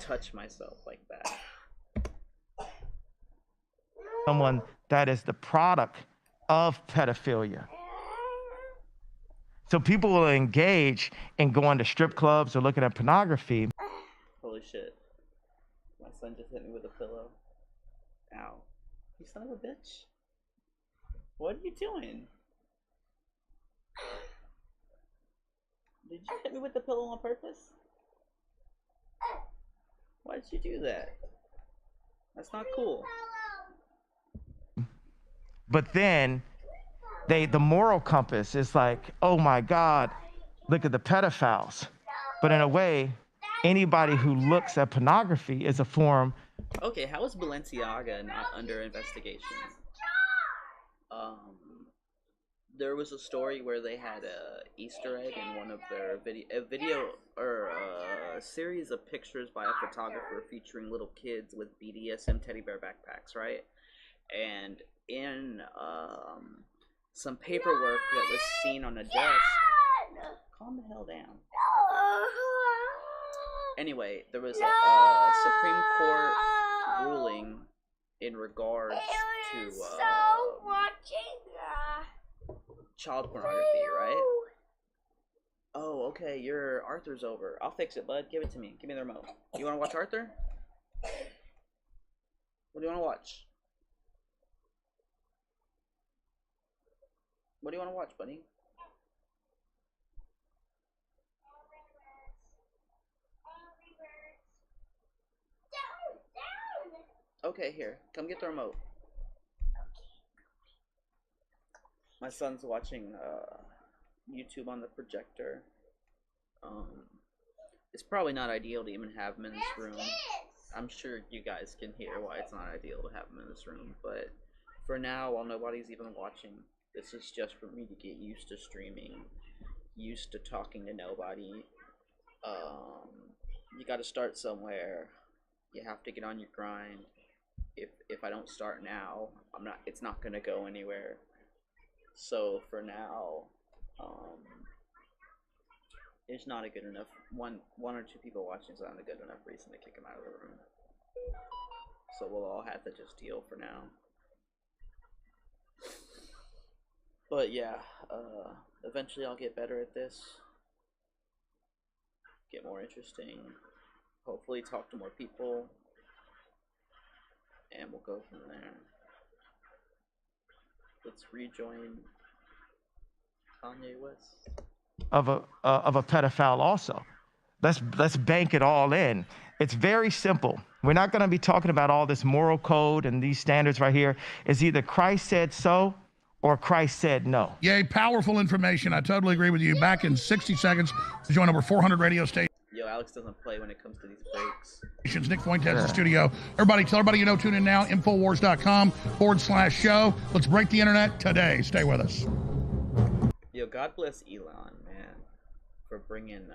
touch myself like that. Someone that is the product of pedophilia. So people will engage in going to strip clubs or looking at pornography. Holy shit. My son just hit me with a pillow. Ow. You son of a bitch. What are you doing? Did you hit me with the pillow on purpose? Why did you do that? That's not cool. But then the moral compass is like, oh my God, look at the pedophiles. But in a way, anybody who looks at pornography is a form. Okay, how is Balenciaga not under investigation? There was a story where they had a Easter egg in one of their a series of pictures by a photographer featuring little kids with BDSM teddy bear backpacks, right? And in some paperwork that was seen on a desk. Calm the hell down. Anyway, there was a Supreme Court ruling in regards to child pornography, right? Oh, okay, your Arthur's over. I'll fix it, bud. Give it to me. Give me the remote. You want to watch Arthur? What do you want to watch? What do you want to watch, buddy? Okay, here. Come get the remote. My son's watching YouTube on the projector. It's probably not ideal to even have him in this room. I'm sure you guys can hear why it's not ideal to have him in this room, but for now, while nobody's even watching, this is just for me to get used to streaming, used to talking to nobody. You gotta start somewhere. You have to get on your grind. If I don't start now, it's not gonna go anywhere. So for now, it's not a good enough one or two people watching is not a good enough reason to kick him out of the room. So we'll all have to just deal for now. But yeah, eventually I'll get better at this, get more interesting, hopefully talk to more people, and we'll go from there. Let's rejoin Kanye West. Of a pedophile also. Let's bank it all in. It's very simple. We're not going to be talking about all this moral code and these standards right here. It's either Christ said so or Christ said no. Yay, powerful information. I totally agree with you. Back in 60 seconds, to join over 400 radio stations. Yo, Alex doesn't play when it comes to these breaks. Nick Fuentes in the studio. Everybody, tell everybody you know, tune in now, Infowars.com/show. Let's break the internet today. Stay with us. Yo, God bless Elon, man, for bringing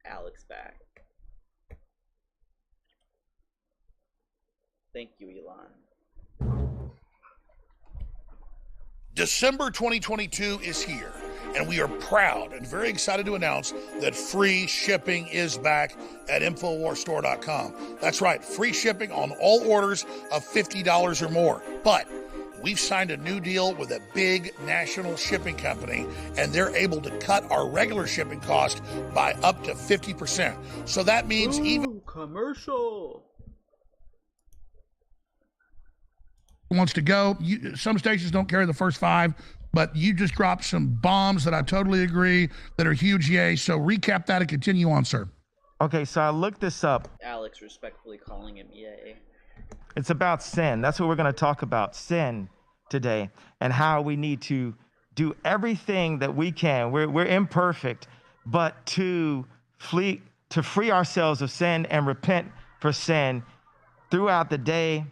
Alex back. Thank you, Elon. December 2022 is here, and we are proud and very excited to announce that free shipping is back at InfoWarsStore.com. That's right, free shipping on all orders of $50 or more. But we've signed a new deal with a big national shipping company, and they're able to cut our regular shipping cost by up to 50%. So that means even commercial wants to go. Some stations don't carry the first 5, but you just dropped some bombs that I totally agree that are huge. Yay. So recap that and continue on, sir. Okay, so I looked this up. Alex respectfully calling him yay. It's about sin. That's what we're going to talk about, sin today, and how we need to do everything that we can. We're imperfect, but to free ourselves of sin and repent for sin throughout the day,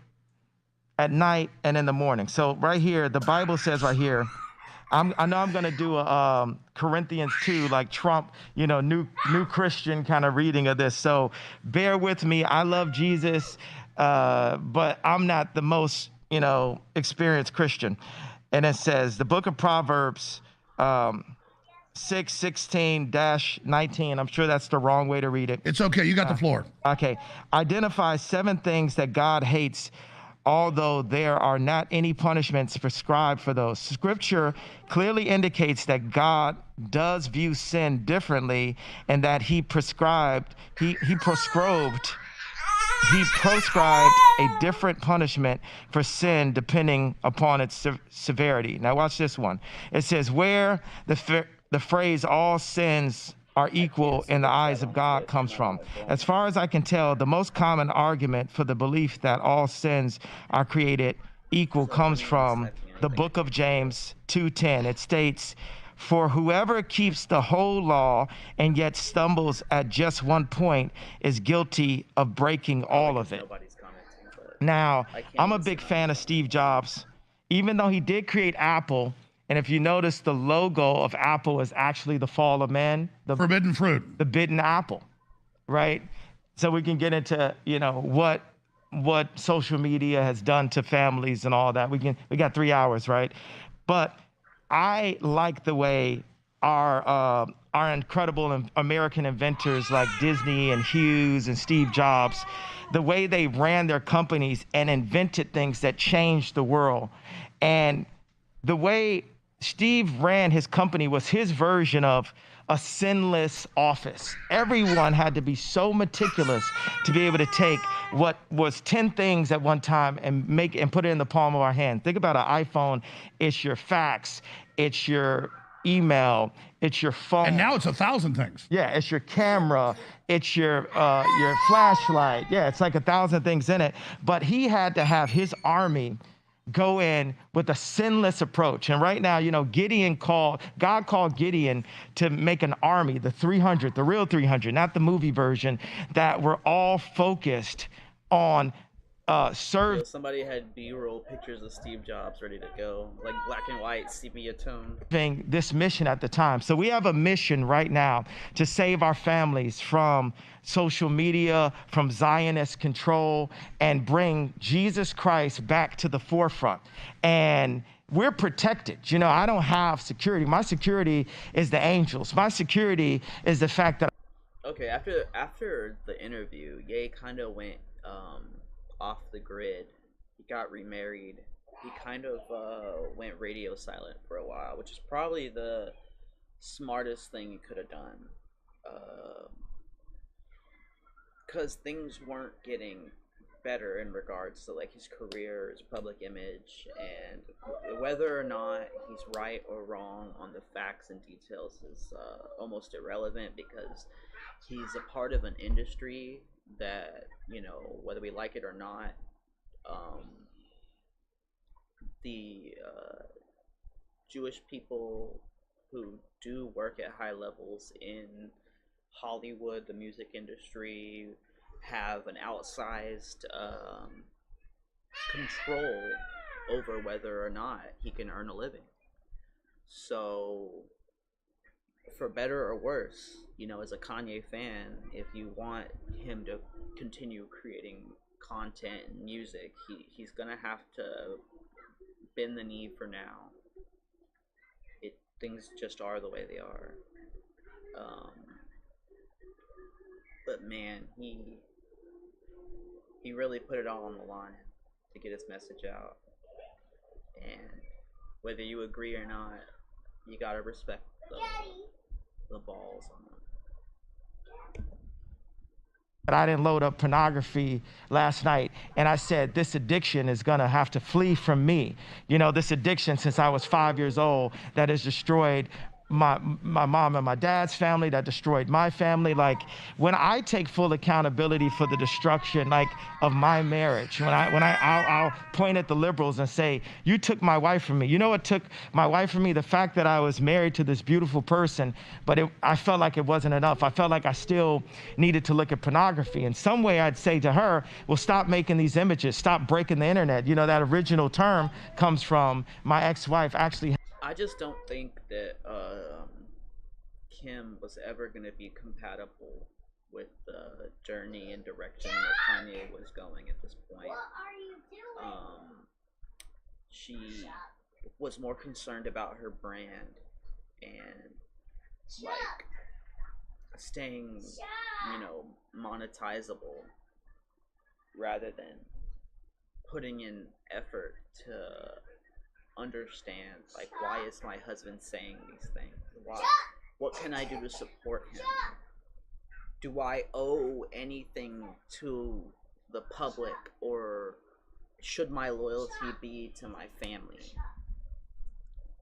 at night, and in the morning. So right here, the Bible says right here I know I'm gonna do a Corinthians 2, like Trump, you know, new Christian kind of reading of this. So bear with me. I love Jesus, but I'm not the most, you know, experienced Christian. And it says, the book of Proverbs 6:16-19. I'm sure that's the wrong way to read it. It's okay. You got the floor. Okay. Identify 7 things that God hates, although there are not any punishments prescribed for those. Scripture clearly indicates that God does view sin differently, and that he prescribed a different punishment for sin depending upon its severity. Now watch this one. It says, where the phrase all sins are equal in the eyes of God comes from. As far as I can tell, the most common argument for the belief that all sins are created equal comes from the book of James 2:10. It states, for whoever keeps the whole law and yet stumbles at just one point is guilty of breaking all of it. Now, I'm a big fan of Steve Jobs. Even though he did create Apple, and if you notice, the logo of Apple is actually the fall of man. The forbidden fruit. The bitten apple, right? So we can get into, you know, what social media has done to families and all that. We got 3 hours, right? But I like the way our incredible American inventors like Disney and Hughes and Steve Jobs, the way they ran their companies and invented things that changed the world. And the way Steve ran his company was his version of a sinless office. Everyone had to be so meticulous to be able to take what was 10 things at one time and put it in the palm of our hand. Think about an iPhone. It's your fax, it's your email, it's your phone. And now it's 1,000 things. Yeah, it's your camera, it's your flashlight. Yeah, it's like 1,000 things in it. But he had to have his army go in with a sinless approach. And right now, you know, God called Gideon to make an army, the 300, the real 300, not the movie version, that were all focused on somebody had B-roll pictures of Steve Jobs ready to go, like black and white, sepia tone. This mission at the time. So we have a mission right now to save our families from social media, from Zionist control, and bring Jesus Christ back to the forefront. And we're protected. You know, I don't have security. My security is the angels. My security is the fact that. Okay, after the interview, Ye kind of went off the grid. He got remarried. He kind of went radio silent for a while, which is probably the smartest thing he could have done, because things weren't getting better in regards to like his career, his public image, and whether or not he's right or wrong on the facts and details is almost irrelevant, because he's a part of an industry that, you know, whether we like it or not, the Jewish people who do work at high levels in Hollywood, the music industry, have an outsized control over whether or not he can earn a living. So, for better or worse, you know, as a Kanye fan, if you want him to continue creating content and music, he's gonna have to bend the knee for now. Things just are the way they are. But man, he really put it all on the line to get his message out. And whether you agree or not, you gotta respect the balls on them. But I didn't load up pornography last night, and I said, this addiction is gonna have to flee from me. You know, this addiction since I was 5 years old that has destroyed my mom and my dad's family, that destroyed my family. Like, when I take full accountability for the destruction, like, of my marriage, I'll point at the liberals and say, you took my wife from me. You know what took my wife from me? The fact that I was married to this beautiful person, but I felt like it wasn't enough. I felt like I still needed to look at pornography. In some way, I'd say to her, well, stop making these images, stop breaking the internet. You know, that original term comes from my ex-wife actually. I just don't think that Kim was ever gonna be compatible with the journey and direction that Kanye was going at this point. What are you doing? She was more concerned about her brand and like staying, you know, monetizable rather than putting in effort to understand, like, why is my husband saying these things? Why? What can I do to support him? Do I owe anything to the public, or should my loyalty be to my family?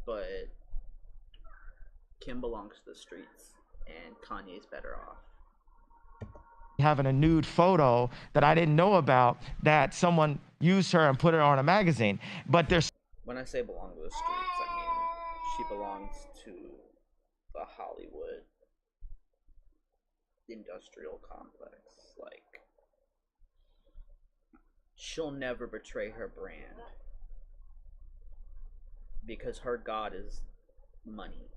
But Kim belongs to the streets, and Kanye's better off. Having a nude photo that I didn't know about, that someone used her and put her on a magazine. But there's... When I say belong to the streets, I mean she belongs to the Hollywood industrial complex. Like, she'll never betray her brand because her god is money.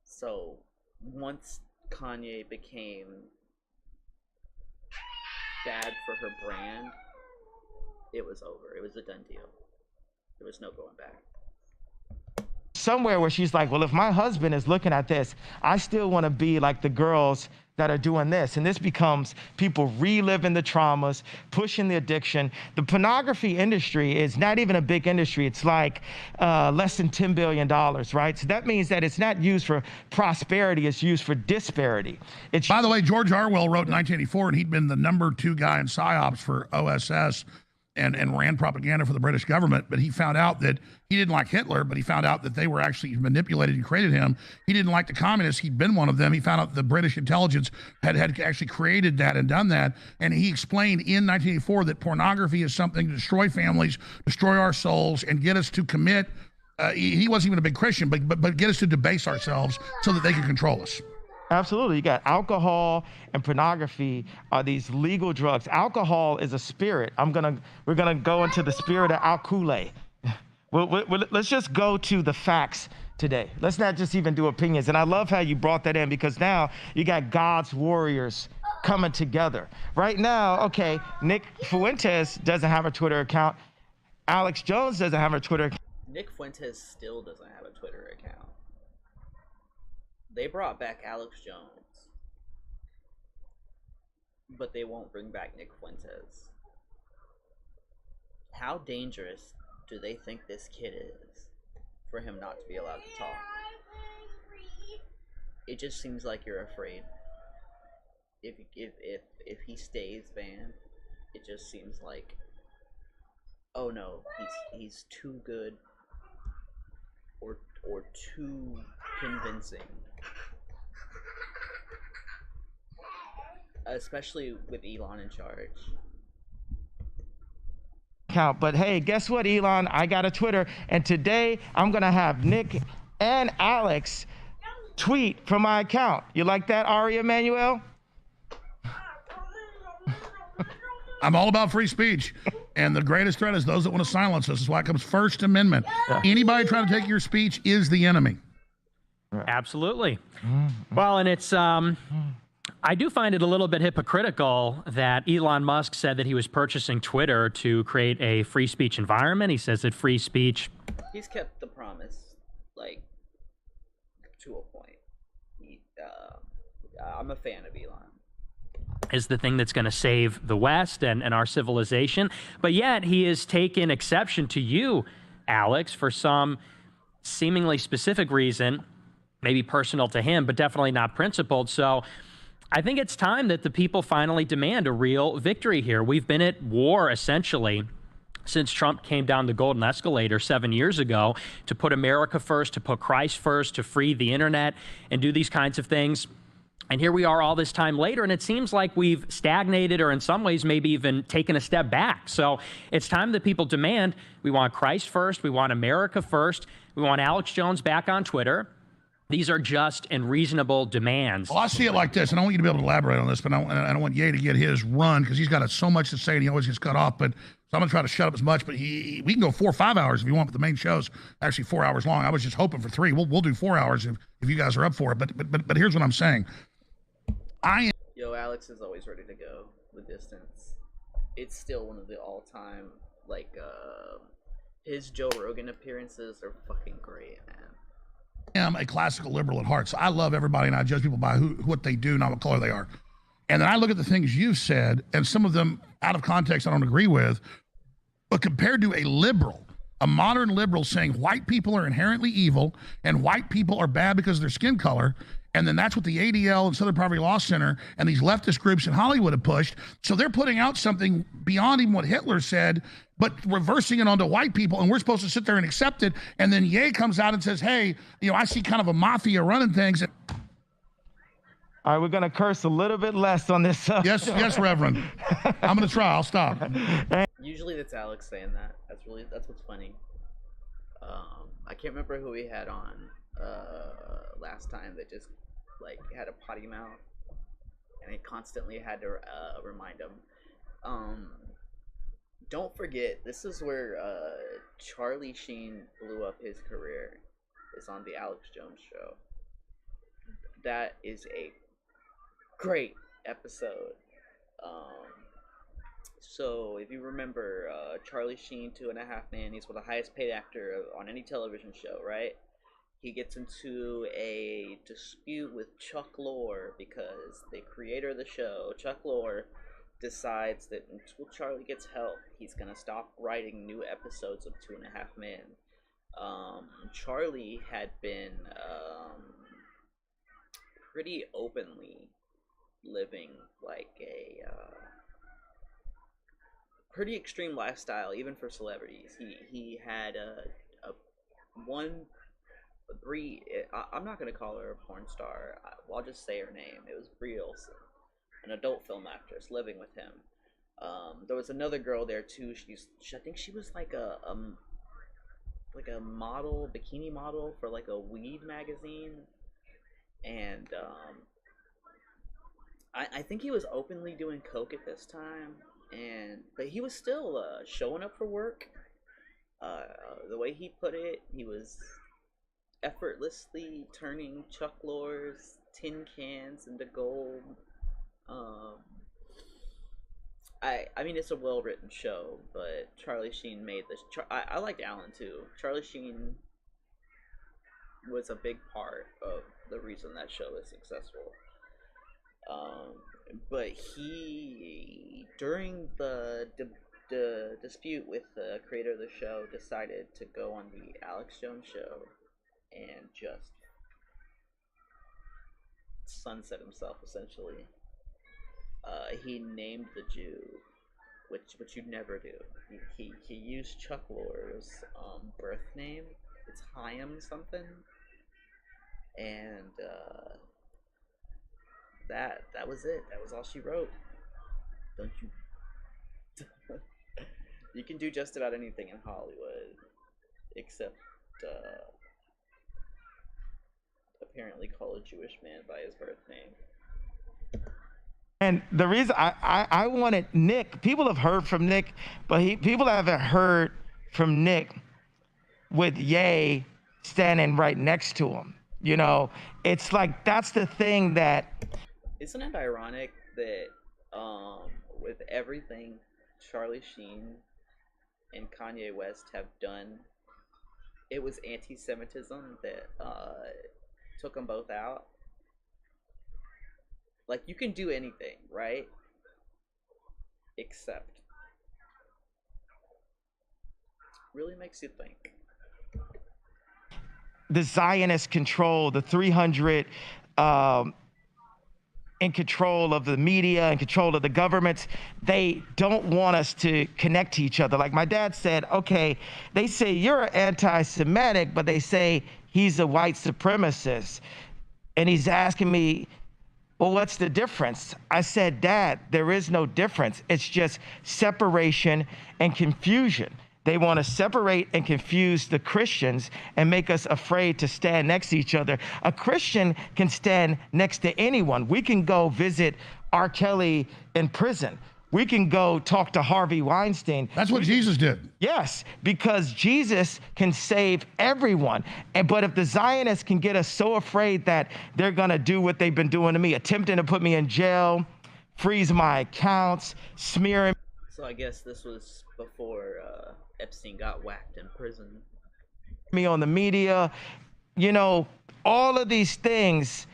So once Kanye became bad for her brand, it was over. It was a done deal. There was no going back. Somewhere where she's like, well, if my husband is looking at this, I still want to be like the girls that are doing this. And this becomes people reliving the traumas, pushing the addiction. The pornography industry is not even a big industry. It's like less than $10 billion, right? So that means that it's not used for prosperity, it's used for disparity. By the way, George Orwell wrote in 1984, and he'd been the #2 guy in PSYOPs for OSS and ran propaganda for the British government, but he found out that he didn't like Hitler, but he found out that they were actually manipulated and created him. He didn't like the communists. He'd been one of them. He found out the British intelligence had actually created that and done that. And he explained in 1984 that pornography is something to destroy families, destroy our souls, and get us to commit. He wasn't even a big Christian, but get us to debase ourselves so that they could control us. Absolutely. You got alcohol and pornography are these legal drugs. Alcohol is a spirit. We're gonna go into the spirit of alcohol. Let's just go to the facts today. Let's not just even do opinions. And I love how you brought that in, because now you got God's warriors coming together. Right now, okay, Nick Fuentes doesn't have a Twitter account. Alex Jones doesn't have a Twitter account. Nick Fuentes still doesn't have a Twitter account. They brought back Alex Jones, but they won't bring back Nick Fuentes. How dangerous do they think this kid is for him not to be allowed to talk? It just seems like you're afraid. If he stays banned, it just seems like, oh no, he's too good or too convincing. Especially with Elon in charge. But hey, guess what, Elon? I got a Twitter, and today I'm gonna have Nick and Alex tweet from my account. You like that, Ari Emanuel? I'm all about free speech, and the greatest threat is those that want to silence us. That's why it comes First Amendment. Yeah. Anybody trying to take your speech is the enemy. Absolutely. Well, and it's I do find it a little bit hypocritical that Elon Musk said that he was purchasing Twitter to create a free speech environment. He says that free speech... He's kept the promise, like, to a point. I'm a fan of Elon. Is the thing that's going to save the West and our civilization. But yet he has taken exception to you, Alex, for some seemingly specific reason, maybe personal to him, but definitely not principled. So I think it's time that the people finally demand a real victory here. We've been at war, essentially, since Trump came down the golden escalator 7 years ago to put America first, to put Christ first, to free the internet and do these kinds of things. And here we are all this time later, and it seems like we've stagnated, or in some ways maybe even taken a step back. So it's time that people demand, we want Christ first, we want America first, we want Alex Jones back on Twitter. These are just and reasonable demands. Well, I see it like this, and I want you to be able to elaborate on this, but I don't want Ye to get his run, because he's got so much to say, and he always gets cut off. But So I'm going to try to shut up as much, but we can go 4 or 5 hours if you want, but the main show's actually 4 hours long. I was just hoping for 3. We'll do 4 hours if you guys are up for it. But here's what I'm saying. Yo, Alex is always ready to go the distance. It's still one of the all-time, like, his Joe Rogan appearances are fucking great, man. I am a classical liberal at heart, so I love everybody and I judge people by what they do, not what color they are. And then I look at the things you've said, and some of them out of context I don't agree with, but compared to a liberal, a modern liberal saying white people are inherently evil and white people are bad because of their skin color, and then that's what the ADL and Southern Poverty Law Center and these leftist groups in Hollywood have pushed. So they're putting out something beyond even what Hitler said, but reversing it onto white people, and we're supposed to sit there and accept it. And then Ye comes out and says, hey, I see kind of a mafia running things. All right, we're going to curse a little bit less on this subject. Yes, Reverend. I'm going to try. I'll stop. Usually that's Alex saying that. That's what's funny. I can't remember who we had on last time that just like had a potty mouth, and I constantly had to remind him. Don't forget, this is where Charlie Sheen blew up his career. Is on the Alex Jones show. That is a great episode. So if you remember, Charlie Sheen, 2.5 Men, he's the highest paid actor on any television show, right? He gets into a dispute with Chuck Lorre because the creator of the show, Chuck Lorre, decides that until Charlie gets help, he's gonna stop writing new episodes of 2.5 Men. Charlie had been pretty openly living like a pretty extreme lifestyle, even for celebrities. He had I'm not gonna call her a porn star. I'll just say her name. It was Brie Olson, an adult film actress living with him. There was another girl there too. I think she was like a model, bikini model for like a weed magazine, and I think he was openly doing coke at this time, but he was still showing up for work. The way he put it, he was effortlessly turning Chuck Lorre's tin cans into gold. I mean, it's a well-written show, but Charlie Sheen made this. I liked Alan too. Charlie Sheen was a big part of the reason that show is successful. But he, during the dispute with the creator of the show, decided to go on the Alex Jones show and just sunset himself, essentially. He named the Jew, which you'd never do. He used Chuck Lorre's birth name. It's Chaim something, and that was it. That was all she wrote. Don't you? You can do just about anything in Hollywood, except apparently call a Jewish man by his birth name. And the reason I wanted Nick, people have heard from Nick, but people haven't heard from Nick with Ye standing right next to him. It's like, that's the thing that... Isn't it ironic that with everything Charlie Sheen and Kanye West have done, it was anti-Semitism that took them both out? Like, you can do anything, right? Except. Really makes you think. The Zionist control, the 300 in control of the media, in control of the governments, they don't want us to connect to each other. Like my dad said, okay, they say you're anti-Semitic, but they say he's a white supremacist. And he's asking me, well, what's the difference? I said, Dad, there is no difference. It's just separation and confusion. They want to separate and confuse the Christians and make us afraid to stand next to each other. A Christian can stand next to anyone. We can go visit R. Kelly in prison. We can go talk to Harvey Weinstein. That's what Jesus did. Yes, because Jesus can save everyone. But if the Zionists can get us so afraid that they're going to do what they've been doing to me, attempting to put me in jail, freeze my accounts, smearing. So I guess this was before Epstein got whacked in prison. Me on the media, you know, all of these things,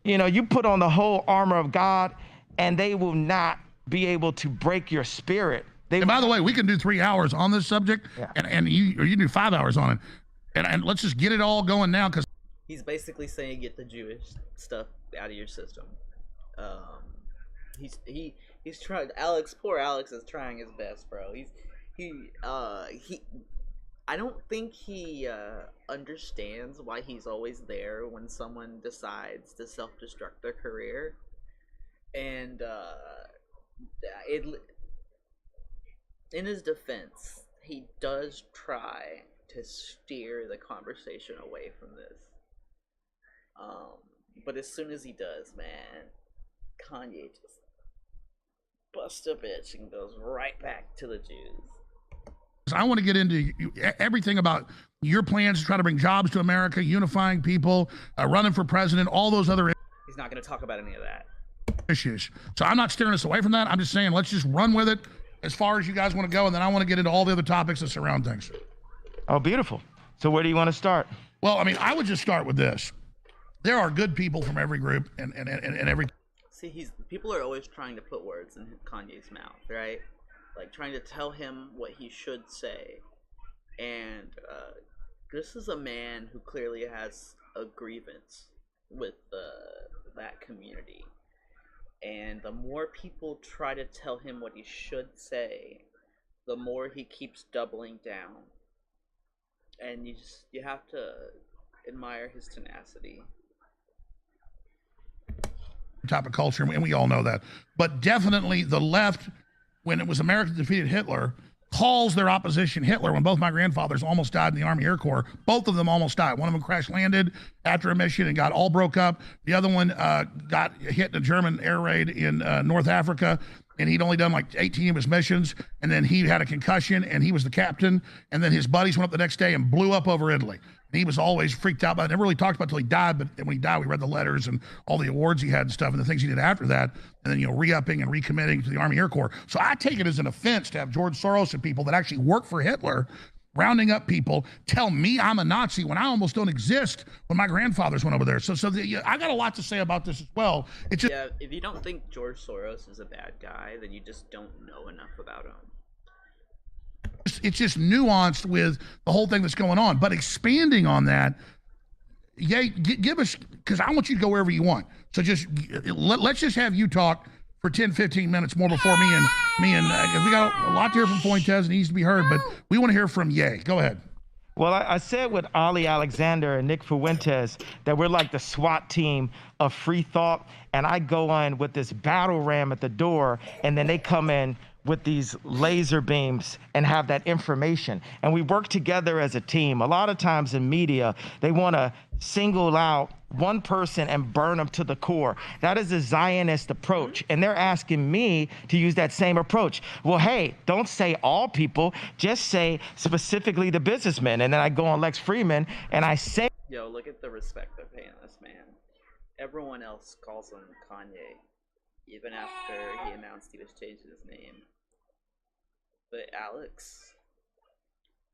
you know, you put on the whole armor of God and they will not be able to break your spirit. And by the way, we can do 3 hours on this subject, and you do 5 hours on it, and let's just get it all going now, because he's basically saying get the Jewish stuff out of your system. He's trying. Poor Alex is trying his best, bro. I don't think he understands why he's always there when someone decides to self-destruct their career, and in his defense, he does try to steer the conversation away from this. But as soon as he does, man, Kanye just busts a bitch and goes right back to the Jews. I want to get into everything about your plans to try to bring jobs to America, unifying people, running for president, all those other He's not going to talk about any of that. issues. So I'm not steering us away from that. I'm just saying, let's just run with it as far as you guys want to go, and then I want to get into all the other topics that surround things. Oh, beautiful. So where do you want to start? Well, I mean, I would just start with this. There are good people from every group and every... See, people are always trying to put words in Kanye's mouth, right? Like, trying to tell him what he should say. And this is a man who clearly has a grievance with that community. And the more people try to tell him what he should say, the more he keeps doubling down. And you have to admire his tenacity. Type of culture, and we all know that. But definitely the left, when it was America defeated Hitler, calls their opposition Hitler. When both my grandfathers almost died in the Army Air Corps, both of them almost died. One of them crash landed after a mission and got all broke up. The other one got hit in a German air raid in North Africa, and he'd only done like 18 of his missions, and then he had a concussion, and he was the captain, and then his buddies went up the next day and blew up over Italy. And he was always freaked out by it. Never really talked about it until he died, but when he died, we read the letters and all the awards he had and stuff and the things he did after that, and then, you know, re-upping and recommitting to the Army Air Corps. So I take it as an offense to have George Soros and people that actually work for Hitler rounding up people tell me I'm a Nazi when I almost don't exist when my grandfathers went over there. So I got a lot to say about this as well. It's just, yeah, if you don't think George Soros is a bad guy, then you just don't know enough about him. It's just nuanced with the whole thing that's going on. But expanding on that, give us, because I want you to go wherever you want. So just let's just have you talk for 10, 15 minutes more before me and we got a lot to hear from Fuentes and he needs to be heard, but we want to hear from Ye. Go ahead. Well, I said with Ali Alexander and Nick Fuentes that we're like the SWAT team of free thought, and I go in with this battle ram at the door, and then they come in with these laser beams and have that information. And we work together as a team. A lot of times in media, they want to single out one person and burn them to the core. That is a Zionist approach. And they're asking me to use that same approach. Well, hey, don't say all people, just say specifically the businessmen. And then I go on Lex Fridman and I say, yo, look at the respect they're paying this man. Everyone else calls him Kanye, even after he announced he was changing his name. But Alex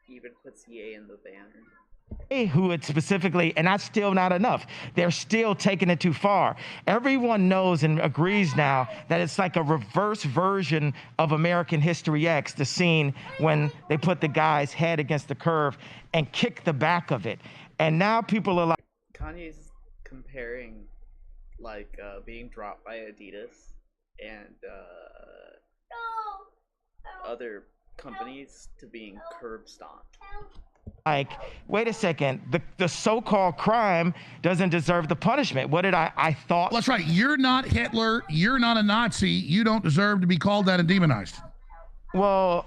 even puts Ye in the banner. Who it specifically, and that's still not enough. They're still taking it too far. Everyone knows and agrees now that it's like a reverse version of American History X, the scene when they put the guy's head against the curve and kick the back of it. And now people are like... Kanye's comparing like being dropped by Adidas and other companies to being curb stomped. Like, wait a second, the so-called crime doesn't deserve the punishment. What did I thought? Well, that's right. You're not Hitler. You're not a Nazi. You don't deserve to be called that and demonized. Well,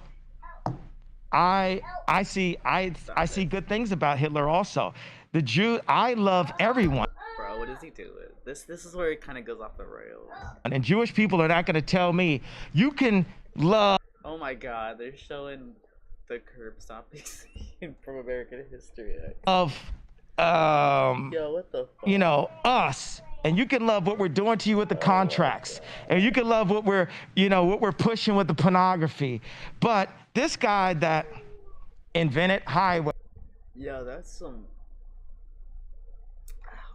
I see good things about Hitler also. The Jew, I love everyone. Bro, what does he do? This is where it kind of goes off the rails. And Jewish people are not going to tell me, you can love. Oh my God, they're showing the curb stomping scene from American History X. Of Yo, what the fuck? you know, us, and you can love what we're doing to you with the contracts, and you can love what we're, you know, what we're pushing with the pornography. But this guy that invented highway. Yo, that's some.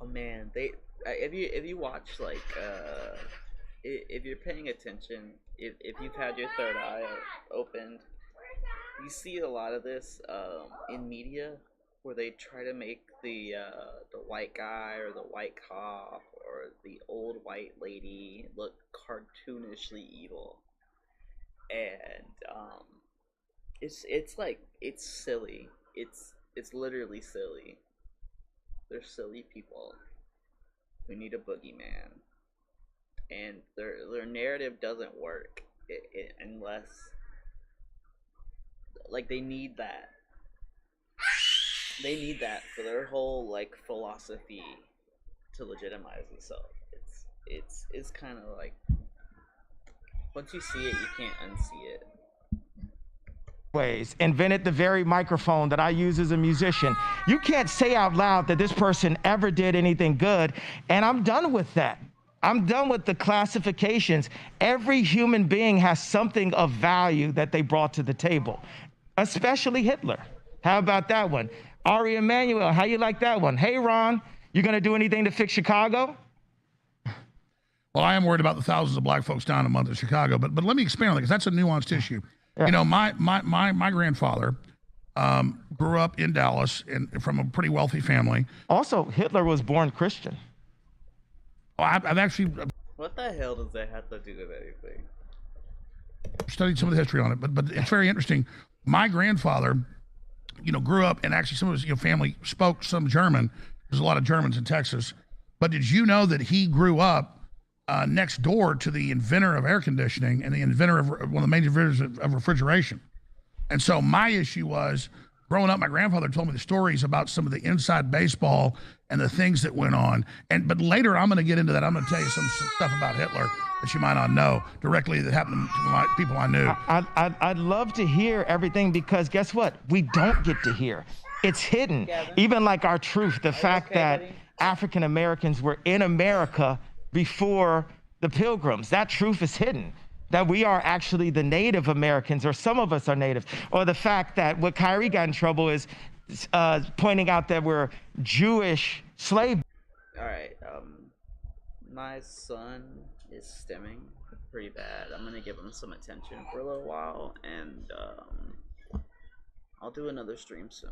Oh man, if you watch like if you're paying attention, if you've had your third eye opened, you see a lot of this in media where they try to make the white guy or the white cop or the old white lady look cartoonishly evil, and it's like it's silly. It's literally silly. They're silly people who need a boogeyman, and their narrative doesn't work unless like they need that. They need that for their whole like philosophy to legitimize itself. It's kind of like once you see it, you can't unsee it. Ways invented the very microphone that I use as a musician. You can't say out loud that this person ever did anything good, and I'm done with that. I'm done with the classifications. Every human being has something of value that they brought to the table, especially Hitler. How about that one? Ari Emanuel, how you like that one? Hey, Ron, you gonna do anything to fix Chicago? Well, I am worried about the thousands of black folks down in the month of Chicago, but let me expand on that because that's a nuanced issue. Yeah. You know, my grandfather grew up in Dallas from a pretty wealthy family. Also, Hitler was born Christian. Well, I've actually What the hell does that have to do with anything? studied some of the history on it, but it's very interesting. My grandfather, you know, grew up, and actually some of his family spoke some German. There's a lot of Germans in Texas. But did you know that he grew up next door to the inventor of air conditioning and the inventor of one of the major inventors of refrigeration? And so my issue was, growing up, my grandfather told me the stories about some of the inside baseball and the things that went on. But later I'm going to get into that. I'm going to tell you some stuff about Hitler that you might not know directly that happened to people I knew. I'd love to hear everything because guess what? We don't get to hear. It's hidden. Even like our truth, the fact that African Americans were in America before the Pilgrims. That truth is hidden. That we are actually the Native Americans, or some of us are Native. Or the fact that what Kyrie got in trouble is pointing out that we're Jewish slave. All right, my son is stimming pretty bad. I'm gonna give him some attention for a little while, and I'll do another stream soon.